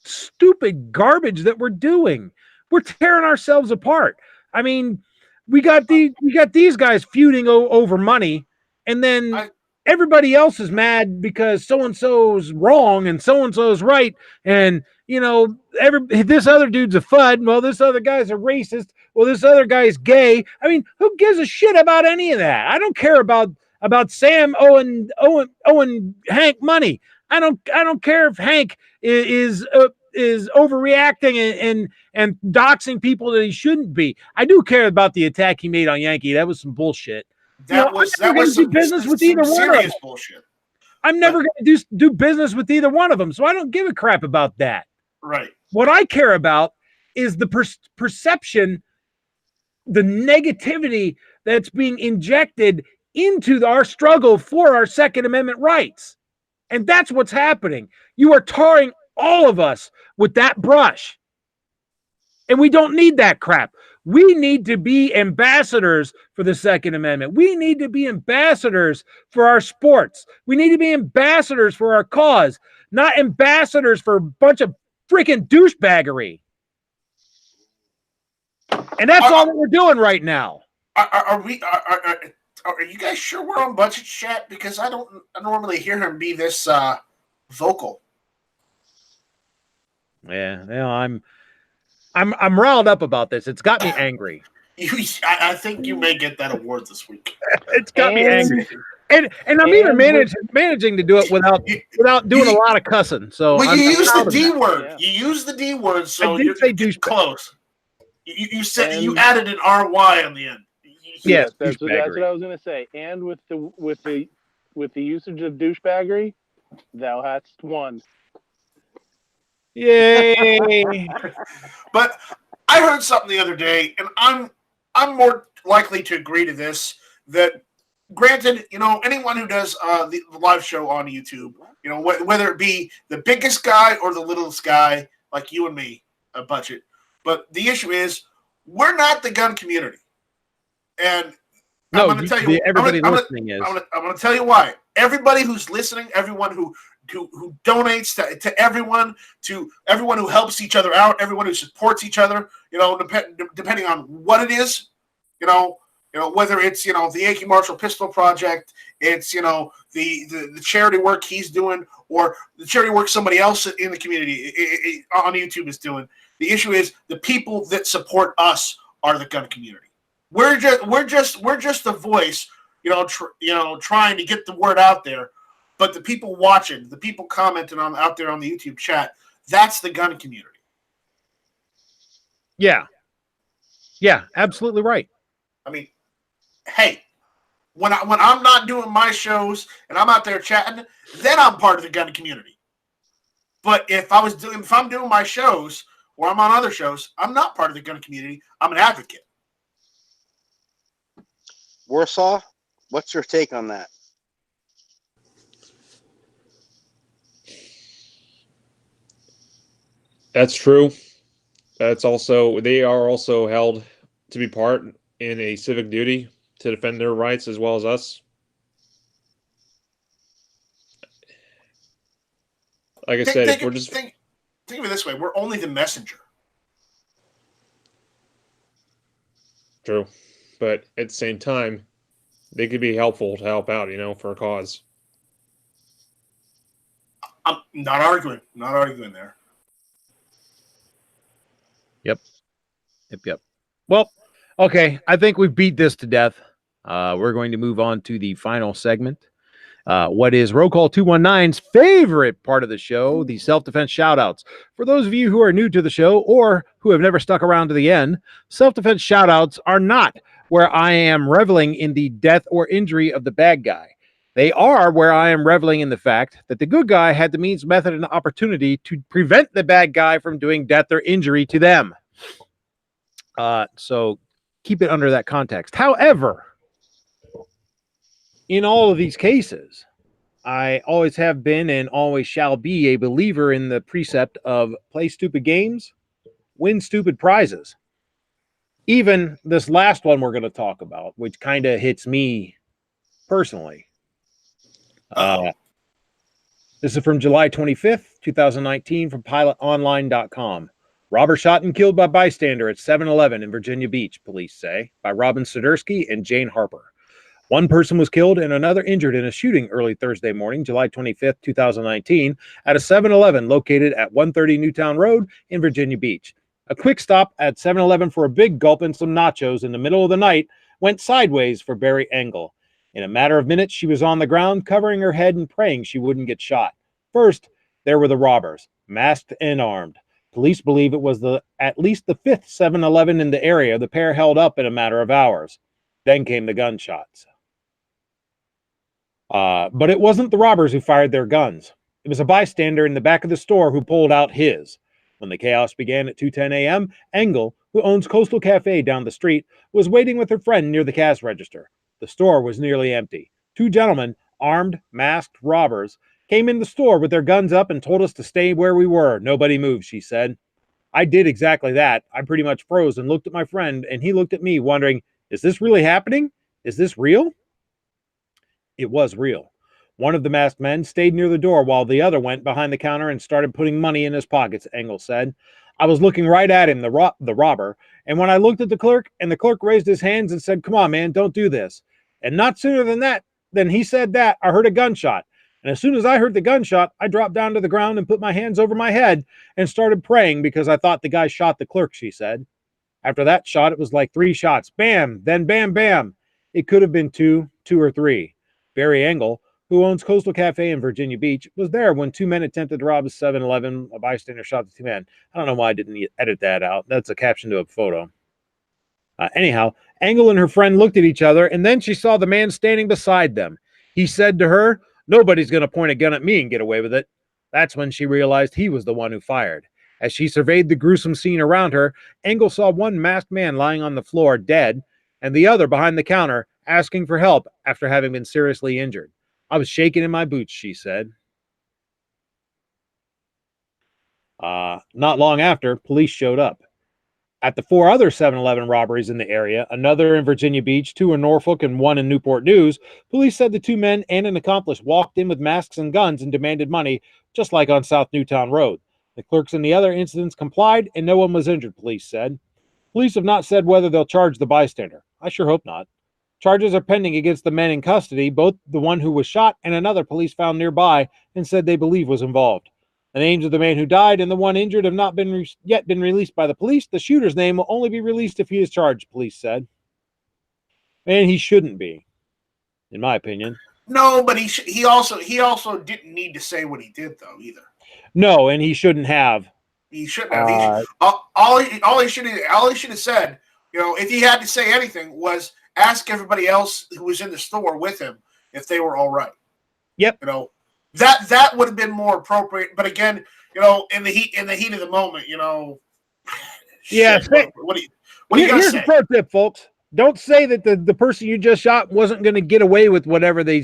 stupid garbage that we're doing. We're tearing ourselves apart. I mean, we got these guys feuding over money, and then everybody else is mad because so-and-so's wrong and so-and-so's right. And, this other dude's a FUD. Well, this other guy's a racist. Well, this other guy's gay. I mean, who gives a shit about any of that? I don't care about Sam owing Hank money. I don't care if Hank is overreacting and doxing people that he shouldn't be. I do care about the attack he made on Yankee. That was some bullshit. That was some business with either one of them. Bullshit. I'm never going to do business with either one of them, so I don't give a crap about that. Right. What I care about is the perception, the negativity that's being injected into our struggle for our Second Amendment rights. And that's what's happening. You are tarring all of us with that brush. And we don't need that crap. We need to be ambassadors for the Second Amendment. We need to be ambassadors for our sports. We need to be ambassadors for our cause, not ambassadors for a bunch of freaking douchebaggery. And that's all that we're doing right now. Are you guys sure we're on budget chat? Because I don't normally hear him be this vocal. Yeah, I'm riled up about this. It's got me angry. I think you may get that award this week. It's got me angry. And I'm even managing to do it without doing a lot of cussing. So you use the D word. Yeah. You use the D word, so you're close. You said you added an RY on the end. Yes, that's what I was going to say. And with the usage of douchebaggery, thou hast won. Yay! But I heard something the other day, and I'm more likely to agree to this. That granted, anyone who does the live show on YouTube, whether it be the biggest guy or the littlest guy, like you and me, a budget. But the issue is, we're not the gun community, and I'm going to tell you. Everybody listening is. I'm going to tell you why. Everybody who's listening, everyone who donates to everyone who helps each other out, everyone who supports each other, depending on what it is, whether it's the Yankee Marshall Pistol Project, it's the charity work he's doing, or the charity work somebody else in the community on YouTube is doing. The issue is the people that support us are the gun community. We're just the voice, trying to get the word out there. But the people watching, the people commenting out there on the YouTube chat, that's the gun community. Yeah, absolutely right. I mean, hey, when I'm not doing my shows and I'm out there chatting, then I'm part of the gun community. But if I'm doing my shows or I'm on other shows, I'm not part of the gun community. I'm an advocate. Warsaw, what's your take on that? That's true. They are also held to be part in a civic duty to defend their rights as well as us. like I said, if we're just think of it this way: we're only the messenger. True, but at the same time, they could be helpful to help out, for a cause. I'm not arguing. Not arguing there. Yep. Well, okay. I think we've beat this to death. We're going to move on to the final segment. What is Roll Call 219's favorite part of the show, the self-defense shoutouts. For those of you who are new to the show or who have never stuck around to the end, self-defense shoutouts are not where I am reveling in the death or injury of the bad guy. They are where I am reveling in the fact that the good guy had the means, method, and opportunity to prevent the bad guy from doing death or injury to them. So keep it under that context. However, in all of these cases, I always have been and always shall be a believer in the precept of play stupid games, win stupid prizes. Even this last one we're going to talk about, which kind of hits me personally. This is from July 25th, 2019 from pilotonline.com. Robber shot and killed by bystander at 7-Eleven in Virginia Beach, police say, by Robin Soderski and Jane Harper. One person was killed and another injured in a shooting early Thursday morning, July 25th, 2019, at a 7-Eleven located at 130 Newtown Road in Virginia Beach. A quick stop at 7-Eleven for a big gulp and some nachos in the middle of the night went sideways for Barry Engel. In a matter of minutes, she was on the ground, covering her head and praying she wouldn't get shot. First, there were the robbers, masked and armed. Police believe it was at least the fifth 7-Eleven in the area the pair held up in a matter of hours. Then came the gunshots. But it wasn't the robbers who fired their guns. It was a bystander in the back of the store who pulled out his. When the chaos began at 2:10 a.m., Engel, who owns Coastal Cafe down the street, was waiting with her friend near the cash register. The store was nearly empty. Two gentlemen, armed, masked robbers, came in the store with their guns up and told us to stay where we were. Nobody moved, she said. I did exactly that. I pretty much froze and looked at my friend, and he looked at me wondering, is this really happening? Is this real? It was real. One of the masked men stayed near the door while the other went behind the counter and started putting money in his pockets, Engel said. I was looking right at him, the robber, and when I looked at the clerk, and the clerk raised his hands and said, come on, man, don't do this. And not sooner than he said that, I heard a gunshot. And as soon as I heard the gunshot, I dropped down to the ground and put my hands over my head and started praying because I thought the guy shot the clerk, she said. After that shot, it was like 3 shots. Bam, then bam, bam. It could have been 2 or 3. Barry Engel, who owns Coastal Cafe in Virginia Beach, was there when 2 men attempted to rob a 7-Eleven. A bystander shot the 2 men. I don't know why I didn't edit that out. That's a caption to a photo. Anyhow, Engel and her friend looked at each other, and then she saw the man standing beside them. He said to her, nobody's going to point a gun at me and get away with it. That's when she realized he was the one who fired. As she surveyed the gruesome scene around her, Engel saw one masked man lying on the floor, dead, and the other behind the counter, asking for help after having been seriously injured. I was shaking in my boots, she said. Not long after, police showed up. At the 4 other 7-Eleven robberies in the area, another in Virginia Beach, 2 in Norfolk, and 1 in Newport News, police said the 2 men and an accomplice walked in with masks and guns and demanded money, just like on South Newtown Road. The clerks in the other incidents complied, and no one was injured, police said. Police have not said whether they'll charge the bystander. I sure hope not. Charges are pending against the men in custody, both the one who was shot and another police found nearby and said they believe was involved. The names of the man who died and the one injured have not yet been released by the police. The shooter's name will only be released if he is charged, police said. And he shouldn't be, in my opinion. No, but he also didn't need to say what he did, though, either. No, and he shouldn't have. He shouldn't have. All he should have said, if he had to say anything, was ask everybody else who was in the store with him if they were all right. Yep. That would have been more appropriate. But again, in the heat of the moment, yeah. Shit, what do you Here's say? a pro tip, folks. Don't say that the person you just shot wasn't going to get away with whatever they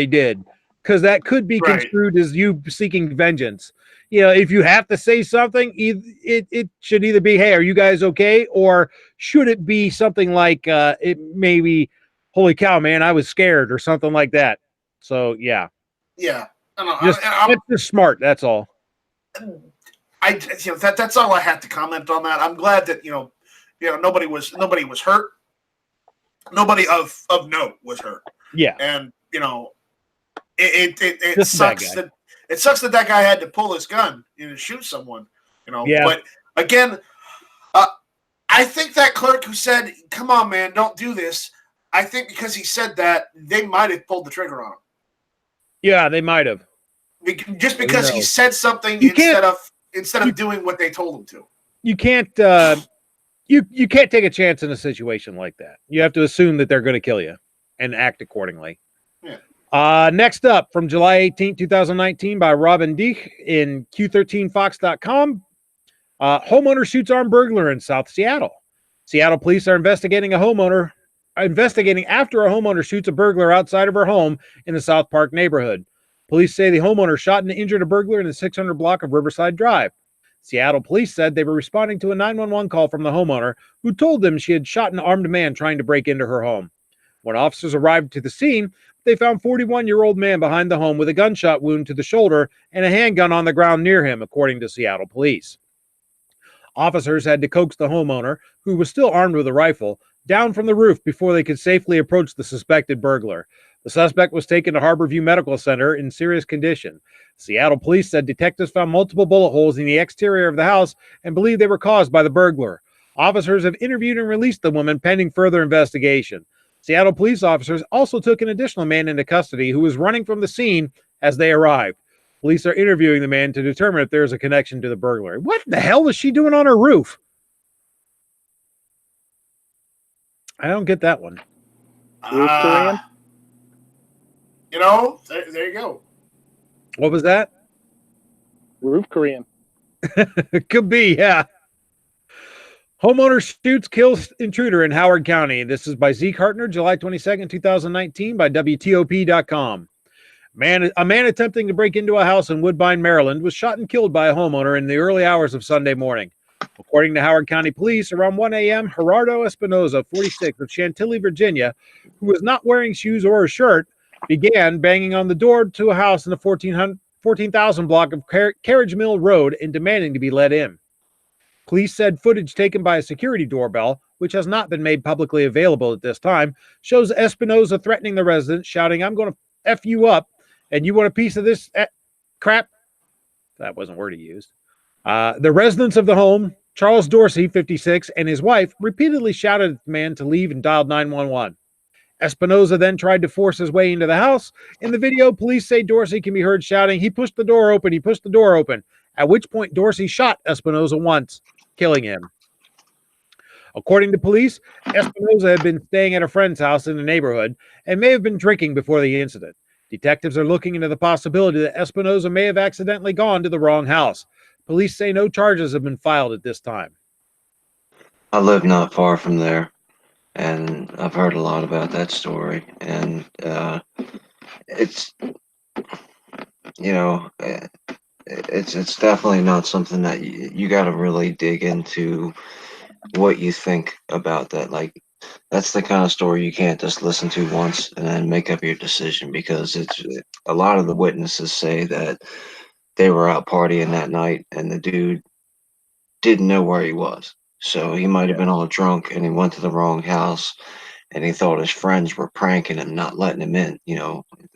did, because that could be construed as you seeking vengeance. If you have to say something, it should either be, hey, are you guys okay? Or should it be something like, it maybe, holy cow, man, I was scared, or something like that. So, yeah. Yeah. It's just smart. That's all. That's all I had to comment on that. I'm glad that nobody was hurt. Nobody of note was hurt. Yeah, and it sucks that guy had to pull his gun and shoot someone. Yeah. But again, I think that clerk who said, "Come on, man, don't do this," I think because he said that, they might have pulled the trigger on him. Yeah, they might have. Just because he said something instead of doing what they told him to. You can't you can't take a chance in a situation like that. You have to assume that they're going to kill you and act accordingly. Yeah. Next up, from July 18, 2019, by Robin Deich in Q13Fox.com. Homeowner shoots armed burglar in South Seattle. Seattle police are investigating after a homeowner shoots a burglar outside of her home in the South Park neighborhood. Police say the homeowner shot and injured a burglar in the 600 block of Riverside Drive. Seattle police said they were responding to a 911 call from the homeowner who told them she had shot an armed man trying to break into her home. When officers arrived to the scene, they found a 41-year-old man behind the home with a gunshot wound to the shoulder and a handgun on the ground near him, according to Seattle police. Officers had to coax the homeowner, who was still armed with a rifle, down from the roof before they could safely approach the suspected burglar. The suspect was taken to Harborview Medical Center in serious condition. Seattle police said detectives found multiple bullet holes in the exterior of the house and believe they were caused by the burglar. Officers have interviewed and released the woman pending further investigation. Seattle police officers also took an additional man into custody who was running from the scene as they arrived. Police are interviewing the man to determine if there is a connection to the burglary. What the hell was she doing on her roof? I don't get that one. Roof Korean? There you go. What was that? Roof Korean. Could be, yeah. Homeowner shoots, kills intruder in Howard County. This is by Zeke Hartner, July 22nd, 2019, by WTOP.com. A man attempting to break into a house in Woodbine, Maryland, was shot and killed by a homeowner in the early hours of Sunday morning. According to Howard County Police, around 1 a.m., Gerardo Espinoza, 46, of Chantilly, Virginia, who was not wearing shoes or a shirt, began banging on the door to a house in the 14,000 block of Carriage Mill Road and demanding to be let in. Police said footage taken by a security doorbell, which has not been made publicly available at this time, shows Espinoza threatening the resident, shouting, "I'm going to F you up, and you want a piece of this crap?" That wasn't a word he used. The residents of the home, Charles Dorsey, 56, and his wife repeatedly shouted at the man to leave and dialed 911. Espinoza then tried to force his way into the house. In the video, police say Dorsey can be heard shouting, "He pushed the door open, he pushed the door open," at which point Dorsey shot Espinoza once, killing him. According to police, Espinoza had been staying at a friend's house in the neighborhood and may have been drinking before the incident. Detectives are looking into the possibility that Espinoza may have accidentally gone to the wrong house. Police say no charges have been filed at this time. I live not far from there, and I've heard a lot about that story. And it's definitely not something that you got to really dig into what you think about that. Like, that's the kind of story you can't just listen to once and then make up your decision, because a lot of the witnesses say that they were out partying that night and the dude didn't know where he was. So he might have been all drunk and he went to the wrong house and he thought his friends were pranking him, not letting him in.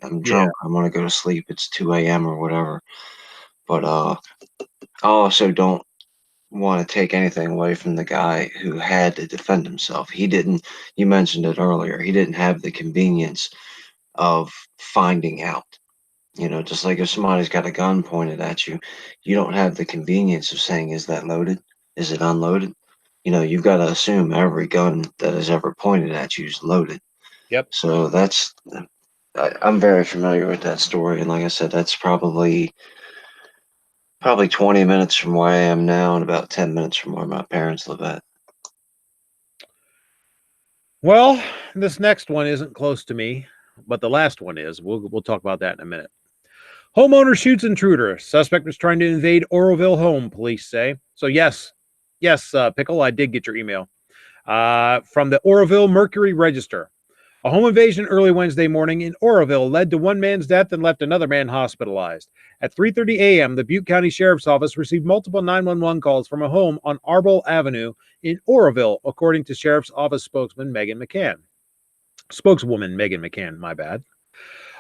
I'm drunk. I want to go to sleep. It's 2 a.m. or whatever. But I also don't want to take anything away from the guy who had to defend himself. He didn't, you mentioned it earlier, he didn't have the convenience of finding out. Just like if somebody's got a gun pointed at you, you don't have the convenience of saying, is that loaded? Is it unloaded? You've got to assume every gun that is ever pointed at you is loaded. Yep. So I'm very familiar with that story. And like I said, that's probably 20 minutes from where I am now and about 10 minutes from where my parents live at. Well, this next one isn't close to me, but the last one is. We'll talk about that in a minute. Homeowner shoots intruder. Suspect was trying to invade Oroville home, police say. So yes, Pickle, I did get your email. From the Oroville Mercury Register. A home invasion early Wednesday morning in Oroville led to one man's death and left another man hospitalized. At 3:30 a.m., the Butte County Sheriff's Office received multiple 911 calls from a home on Arbol Avenue in Oroville, according to Sheriff's Office spokeswoman Megan McCann, my bad.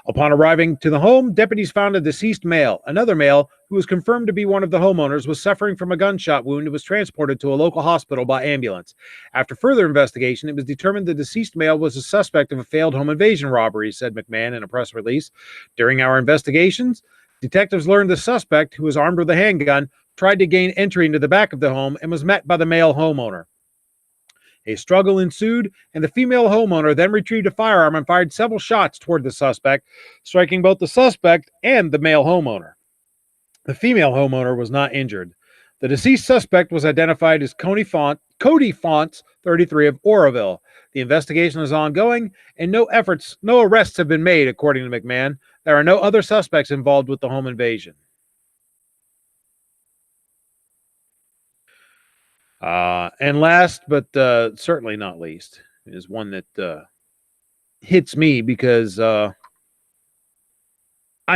Upon arriving to the home, deputies found a deceased male. Another male, who was confirmed to be one of the homeowners, was suffering from a gunshot wound and was transported to a local hospital by ambulance. After further investigation, it was determined the deceased male was a suspect of a failed home invasion robbery, said McMahon in a press release. During our investigations, detectives learned the suspect, who was armed with a handgun, tried to gain entry into the back of the home and was met by the male homeowner. A struggle ensued, and the female homeowner then retrieved a firearm and fired several shots toward the suspect, striking both the suspect and the male homeowner. The female homeowner was not injured. The deceased suspect was identified as Cody Fonts, 33 of Oroville. The investigation is ongoing, and no arrests have been made, according to McMahon. There are no other suspects involved with the home invasion. And last, but certainly not least, is one that hits me because I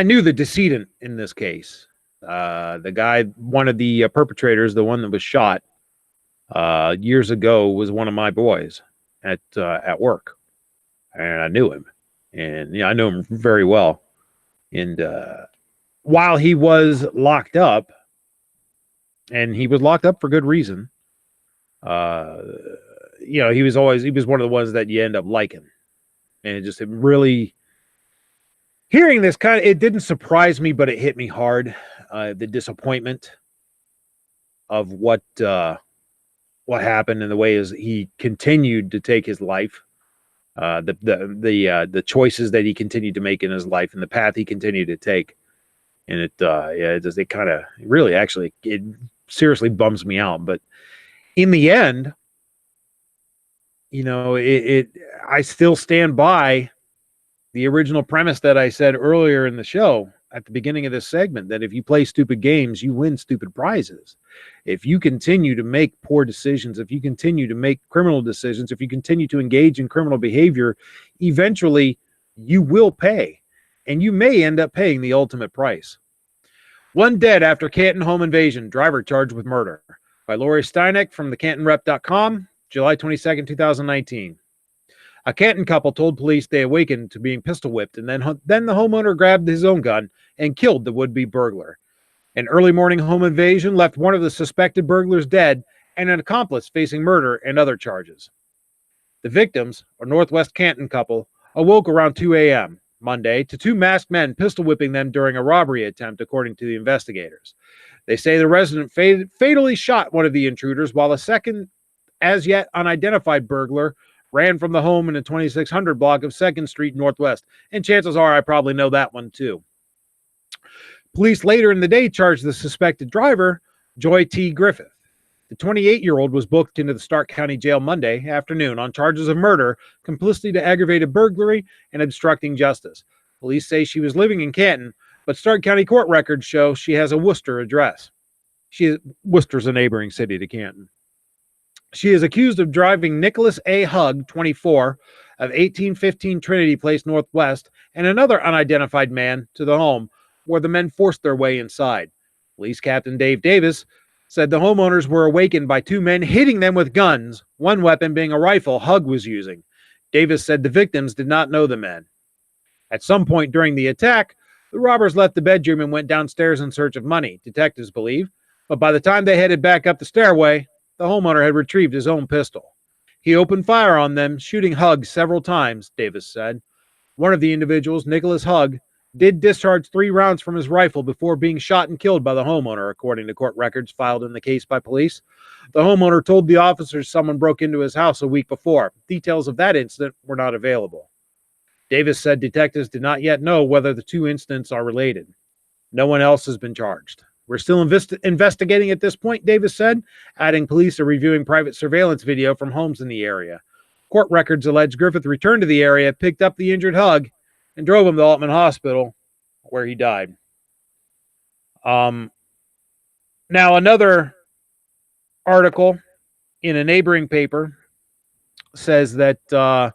knew the decedent in this case. The guy, one of the perpetrators, the one that was shot years ago, was one of my boys at work, and I knew him, and I know him very well. And while he was locked up, and he was locked up for good reason. He was one of the ones that you end up liking, and it really, hearing this it didn't surprise me, but it hit me hard. The disappointment of what happened and the way he continued to take his life, the choices that he continued to make in his life and the path he continued to take. And it seriously bums me out, but in the end, I still stand by the original premise that I said earlier in the show at the beginning of this segment, that if you play stupid games, you win stupid prizes. If you continue to make poor decisions, if you continue to make criminal decisions, if you continue to engage in criminal behavior, eventually you will pay, and you may end up paying the ultimate price. One dead after Canton home invasion, driver charged with murder. By Lori Steineck from the CantonRep.com, July 22nd, 2019. A Canton couple told police they awakened to being pistol whipped, and then the homeowner grabbed his own gun and killed the would-be burglar. An early morning home invasion left one of the suspected burglars dead and an accomplice facing murder and other charges. The victims, a Northwest Canton couple, awoke around 2 a.m. Monday to two masked men pistol whipping them during a robbery attempt, according to the investigators. They say the resident fatally shot one of the intruders, while a second, as yet unidentified burglar ran from the home in the 2600 block of 2nd Street Northwest. And chances are I probably know that one too. Police later in the day charged the suspected driver, Joy T. Griffith. The 28-year-old was booked into the Stark County Jail Monday afternoon on charges of murder, complicity to aggravated burglary, and obstructing justice. Police say she was living in Canton, but Stark County court records show she has a Worcester address. Worcester's a neighboring city to Canton. She is accused of driving Nicholas A. Hugg, 24, of 1815 Trinity Place Northwest, and another unidentified man to the home, where the men forced their way inside. Police Captain Dave Davis said the homeowners were awakened by two men hitting them with guns, one weapon being a rifle Hugg was using. Davis said the victims did not know the men. At some point during the attack, the robbers left the bedroom and went downstairs in search of money, detectives believe, but by the time they headed back up the stairway, the homeowner had retrieved his own pistol. He opened fire on them, shooting Hugg several times, Davis said. One of the individuals, Nicholas Hugg, did discharge 3 rounds from his rifle before being shot and killed by the homeowner, according to court records filed in the case by police. The homeowner told the officers someone broke into his house a week before. Details of that incident were not available. Davis said detectives did not yet know whether the two incidents are related. No one else has been charged. We're still investigating at this point, Davis said, adding police are reviewing private surveillance video from homes in the area. Court records allege Griffith returned to the area, picked up the injured Hugg, and drove him to Altman Hospital, where he died. Now, another article in a neighboring paper says that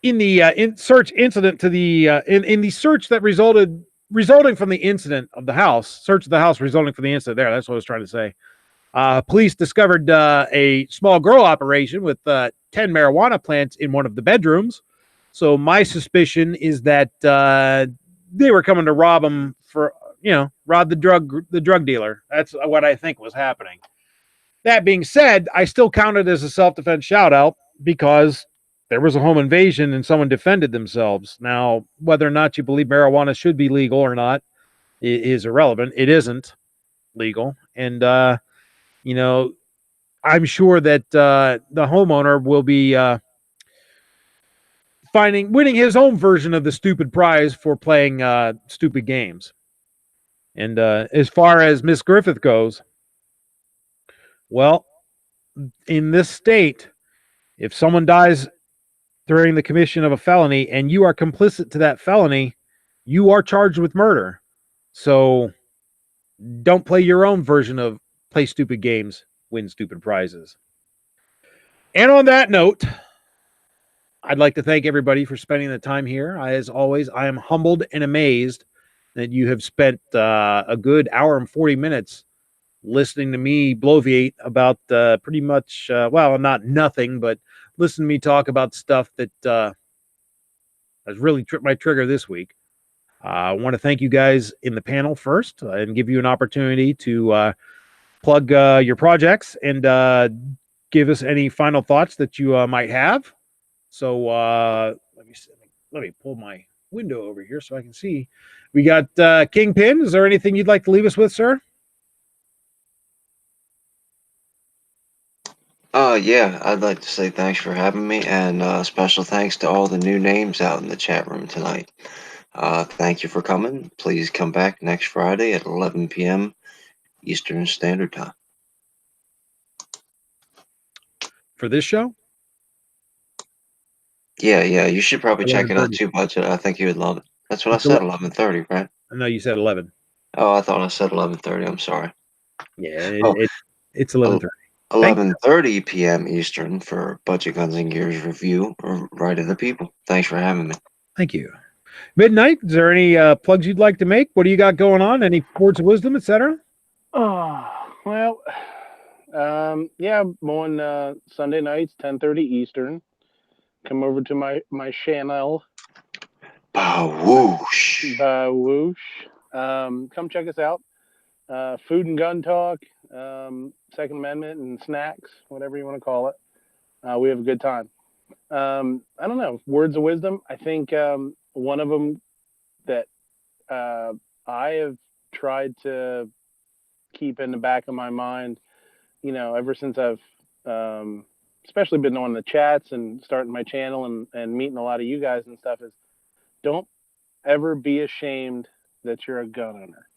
in the search incident to the in the search that resulting from the incident of the house, search of the house resulting from the incident there. That's what I was trying to say. Police discovered a small grow operation with 10 marijuana plants in one of the bedrooms. So my suspicion is that they were coming to rob them for, rob the drug dealer. That's what I think was happening. That being said, I still count it as a self-defense shout out because there was a home invasion and someone defended themselves. Now, whether or not you believe marijuana should be legal or not is irrelevant. It isn't legal. And, I'm sure that the homeowner will be winning his own version of the stupid prize for playing stupid games. And as far as Miss Griffith goes, well, in this state, if someone dies during the commission of a felony and you are complicit to that felony, you are charged with murder. So don't play your own version of play stupid games, win stupid prizes. And on that note, I'd like to thank everybody for spending the time here. As always, I am humbled and amazed that you have spent a good hour and 40 minutes listening to me bloviate about pretty much, not nothing, but listen to me talk about stuff that has really tripped my trigger this week. I want to thank you guys in the panel first and give you an opportunity to plug your projects and give us any final thoughts that you might have. So let me pull my window over here so I can see. We got Kingpin. Is there anything you'd like to leave us with, sir? Yeah, I'd like to say thanks for having me, and special thanks to all the new names out in the chat room tonight. Thank you for coming. Please come back next Friday at 11 p.m. Eastern Standard Time. For this show? Yeah, you should probably check it out 11:30. too, Budget. I think you would love it. That's what I said, 11:30, right? No, you said 11. Oh, I thought I said 11:30. I'm sorry. Yeah, Oh, it's 11:30. 11:30 p.m. Eastern for Budget Guns and Gears review, or Right of the People. Thanks for having me. Thank you. Midnight, is there any plugs you'd like to make? What do you got going on? Any words of wisdom, etc.? Oh, well, yeah, I'm on Sunday nights, 10:30 Eastern. Come over to my channel. Bawoosh. Come check us out. Food and gun talk, Second Amendment and snacks, whatever you want to call it. We have a good time. I don't know, words of wisdom. I think one of them that I have tried to keep in the back of my mind, ever since I've especially been on the chats and starting my channel and meeting a lot of you guys and stuff, is don't ever be ashamed that you're a gun owner.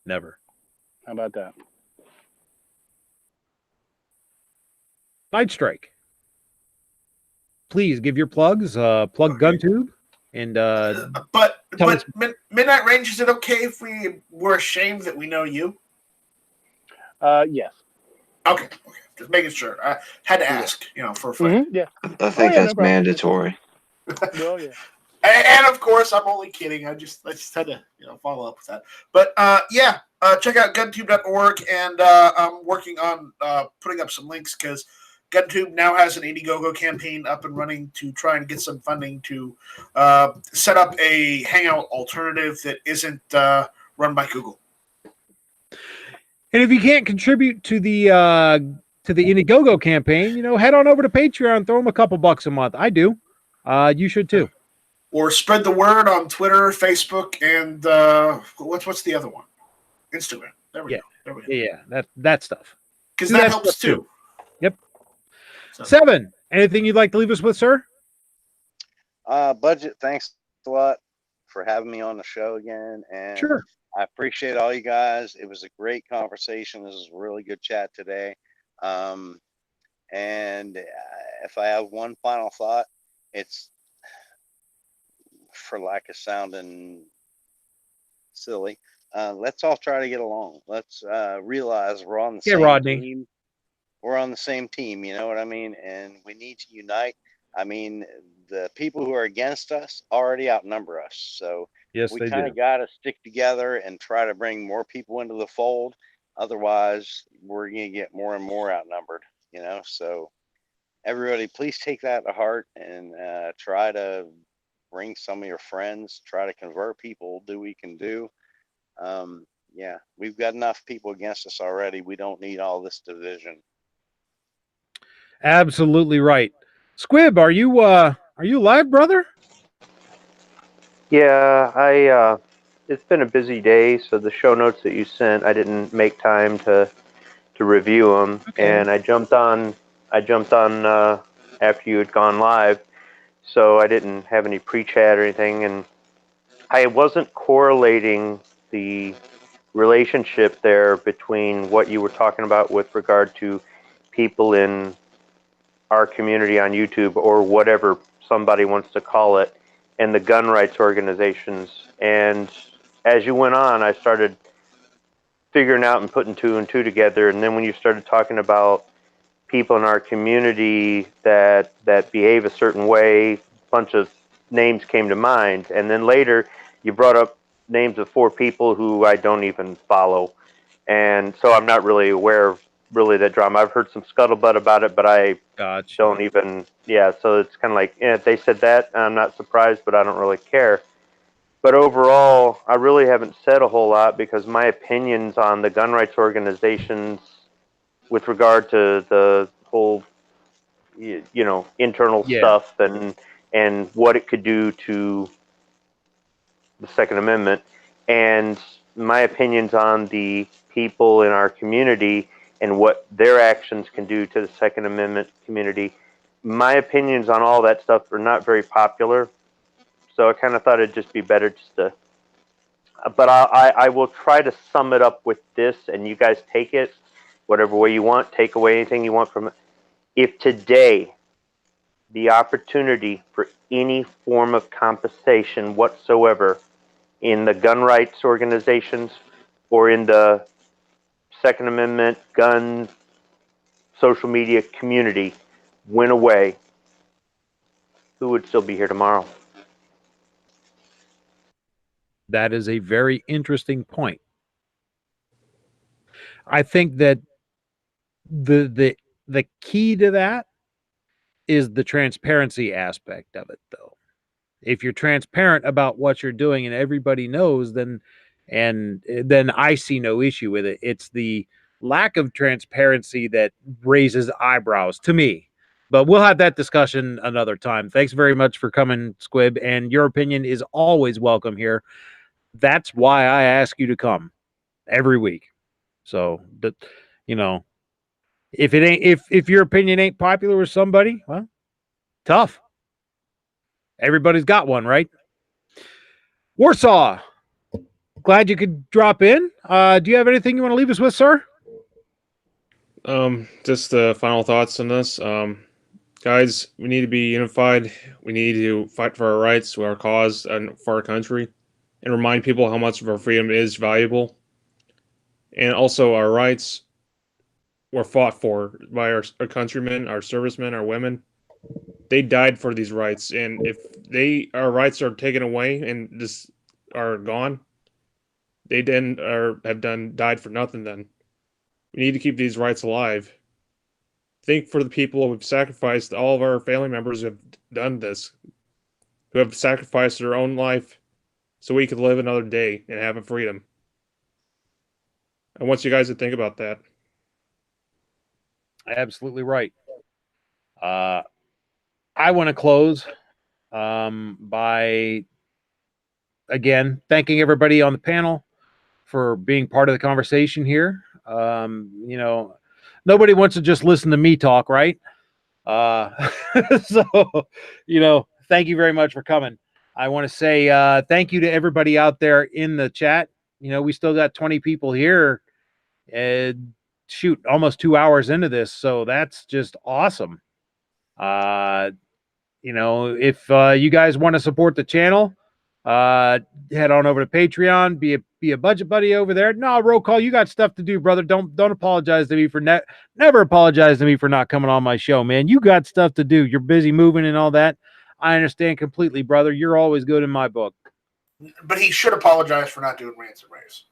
Never. How about that? Night Strike. Please give your plugs. Plug GunTube and but Midnight Range, is it okay if we were ashamed that we know you? Yes. Okay. Just making sure. I had to ask, for a friend. Mm-hmm. Yeah. I think that's mandatory. Oh yeah. And of course, I'm only kidding. I just had to, follow up with that. But check out guntube.org, and I'm working on putting up some links because GunTube now has an Indiegogo campaign up and running to try and get some funding to set up a Hangout alternative that isn't run by Google. And if you can't contribute to the Indiegogo campaign, head on over to Patreon, throw them a couple bucks a month. I do. You should too. Or spread the word on Twitter, Facebook, and what's the other one? Instagram. There we go. There we go. Yeah, that stuff. Because that helps too. Yep. So. 7. Anything you'd like to leave us with, sir? Budget, thanks a lot for having me on the show again. And sure. I appreciate all you guys. It was a great conversation. This was a really good chat today. And if I have one final thought, it's, for lack of sounding silly, let's all try to get along. Let's realize we're on the same team. We're on the same team, you know what I mean? And we need to unite. I mean, the people who are against us already outnumber us. So yes, we they kind do. of got to stick together and try to bring more people into the fold. Otherwise, we're going to get more and more outnumbered, you know? So everybody, please take that to heart and try to bring some of your friends, try to convert people, do what we can do. Yeah, we've got enough people against us already. We don't need all this division. Absolutely right. Squib, are you live, brother? Yeah, I it's been a busy day, so the show notes that you sent, I didn't make time to review them, Okay. and I jumped on after you had gone live, so I didn't have any pre-chat or anything, and I wasn't correlating the relationship there between what you were talking about with regard to people in our community on YouTube or whatever somebody wants to call it, and the gun rights organizations. And as you went on, I started figuring out and putting two and two together. And then when you started talking about people in our community that behave a certain way, a bunch of names came to mind. And then later, you brought up names of 4 people who I don't even follow, and so I'm not really aware of really that drama. I've heard some scuttlebutt about it, but I don't even. Yeah, so it's kind of like, they said that, I'm not surprised, but I don't really care. But overall, I really haven't said a whole lot because my opinions on the gun rights organizations with regard to the whole, internal stuff and what it could do to the Second Amendment, and my opinions on the people in our community and what their actions can do to the Second Amendment community. My opinions on all that stuff are not very popular, so I kind of thought it'd just be better just to. But I will try to sum it up with this, and you guys take it whatever way you want, take away anything you want from it. If today the opportunity for any form of compensation whatsoever in the gun rights organizations or in the Second Amendment gun social media community went away, who would still be here tomorrow? That is a very interesting point. I think that the key to that is the transparency aspect of it, though. If you're transparent about what you're doing and everybody knows, then I see no issue with it. It's the lack of transparency that raises eyebrows to me. But we'll have that discussion another time. Thanks very much for coming, Squib, and your opinion is always welcome here. That's why I ask you to come every week. So that, if it ain't, if your opinion ain't popular with somebody, well, tough. Everybody's got one, right? Warsaw, glad you could drop in. Do you have anything you want to leave us with, sir? Just the final thoughts on this. Guys, we need to be unified. We need to fight for our rights, our cause, and for our country, and remind people how much of our freedom is valuable. And also, our rights were fought for by our countrymen, our servicemen, our women. They died for these rights, and if our rights are taken away and just are gone, they then have died for nothing. Then we need to keep these rights alive. Think for the people who have sacrificed. All of our family members who have done this, who have sacrificed their own life so we could live another day and have a freedom. I want you guys to think about that. Absolutely right. I want to close by, again, thanking everybody on the panel for being part of the conversation here. Nobody wants to just listen to me talk, right? So, thank you very much for coming. I want to say thank you to everybody out there in the chat. We still got 20 people here. Almost 2 hours into this, so that's just awesome. If you guys want to support the channel, Head on over to Patreon, be a budget buddy over there. No, roll call, you got stuff to do, brother. Don't apologize to me for never apologize to me for not coming on my show, man. You got stuff to do. You're busy moving and all that. I understand completely, brother. You're always good in my book. But he should apologize for not doing Rants and Raves.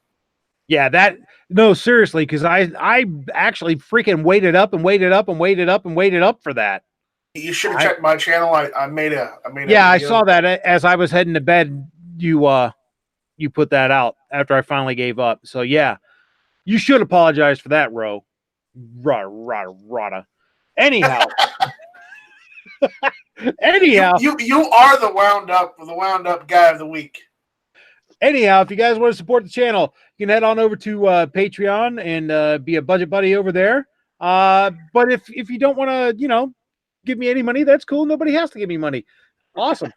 Yeah, no, seriously, because I actually freaking waited up for that. You should have checked my channel. I made a yeah, I video. saw that as I was heading to bed. You put that out after I finally gave up. So yeah, you should apologize for that, Ro. Rada. Anyhow. Anyhow, you are the wound up guy of the week. Anyhow, if you guys want to support the channel, you can head on over to Patreon and be a budget buddy over there. But if you don't want to, give me any money, that's cool. Nobody has to give me money. Awesome.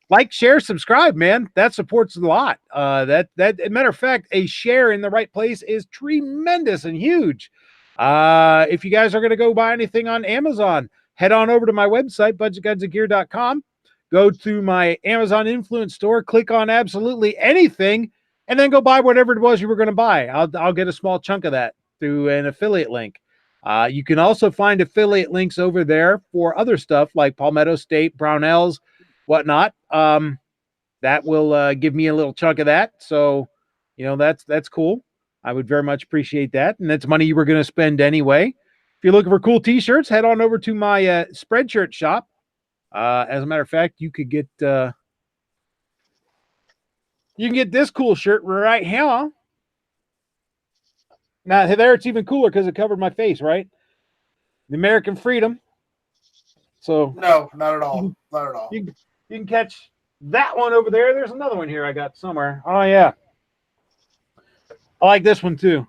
Like, share, subscribe, man. That supports a lot. That matter of fact, a share in the right place is tremendous and huge. If you guys are going to go buy anything on Amazon, head on over to my website, budgetgunsandgear.com. Go to my Amazon influence store, click on absolutely anything, and then go buy whatever it was you were going to buy. I'll get a small chunk of that through an affiliate link. You can also find affiliate links over there for other stuff like Palmetto State, Brownells, whatnot. That will give me a little chunk of that. So, that's cool. I would very much appreciate that. And that's money you were going to spend anyway. If you're looking for cool t-shirts, head on over to my Spreadshirt shop. As a matter of fact, you could get this cool shirt right here. Now there it's even cooler because it covered my face, right? The American Freedom. So no, not at all. Not at all. You can catch that one over there. There's another one here I got somewhere. Oh yeah. I like this one too.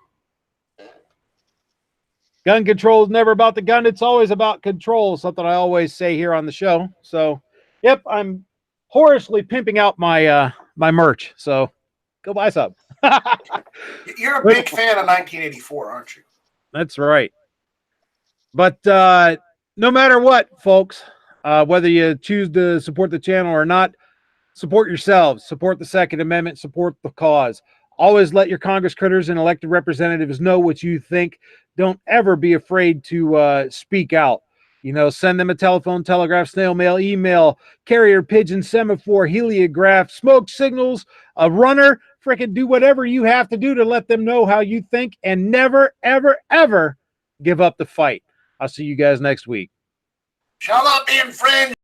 Gun control is never about the gun. It's always about control. Something I always say here on the show. So, yep, I'm whorishly pimping out my my merch. So, go buy some. You're a big fan of 1984, aren't you? That's right. But no matter what, folks, whether you choose to support the channel or not, support yourselves, support the Second Amendment, support the cause. Always let your Congress critters and elected representatives know what you think. Don't ever be afraid to speak out. Send them a telephone, telegraph, snail mail, email, carrier pigeon, semaphore, heliograph, smoke signals, a runner. Frickin' do whatever you have to do to let them know how you think, and never, ever, ever give up the fight. I'll see you guys next week. Shall not be infringed.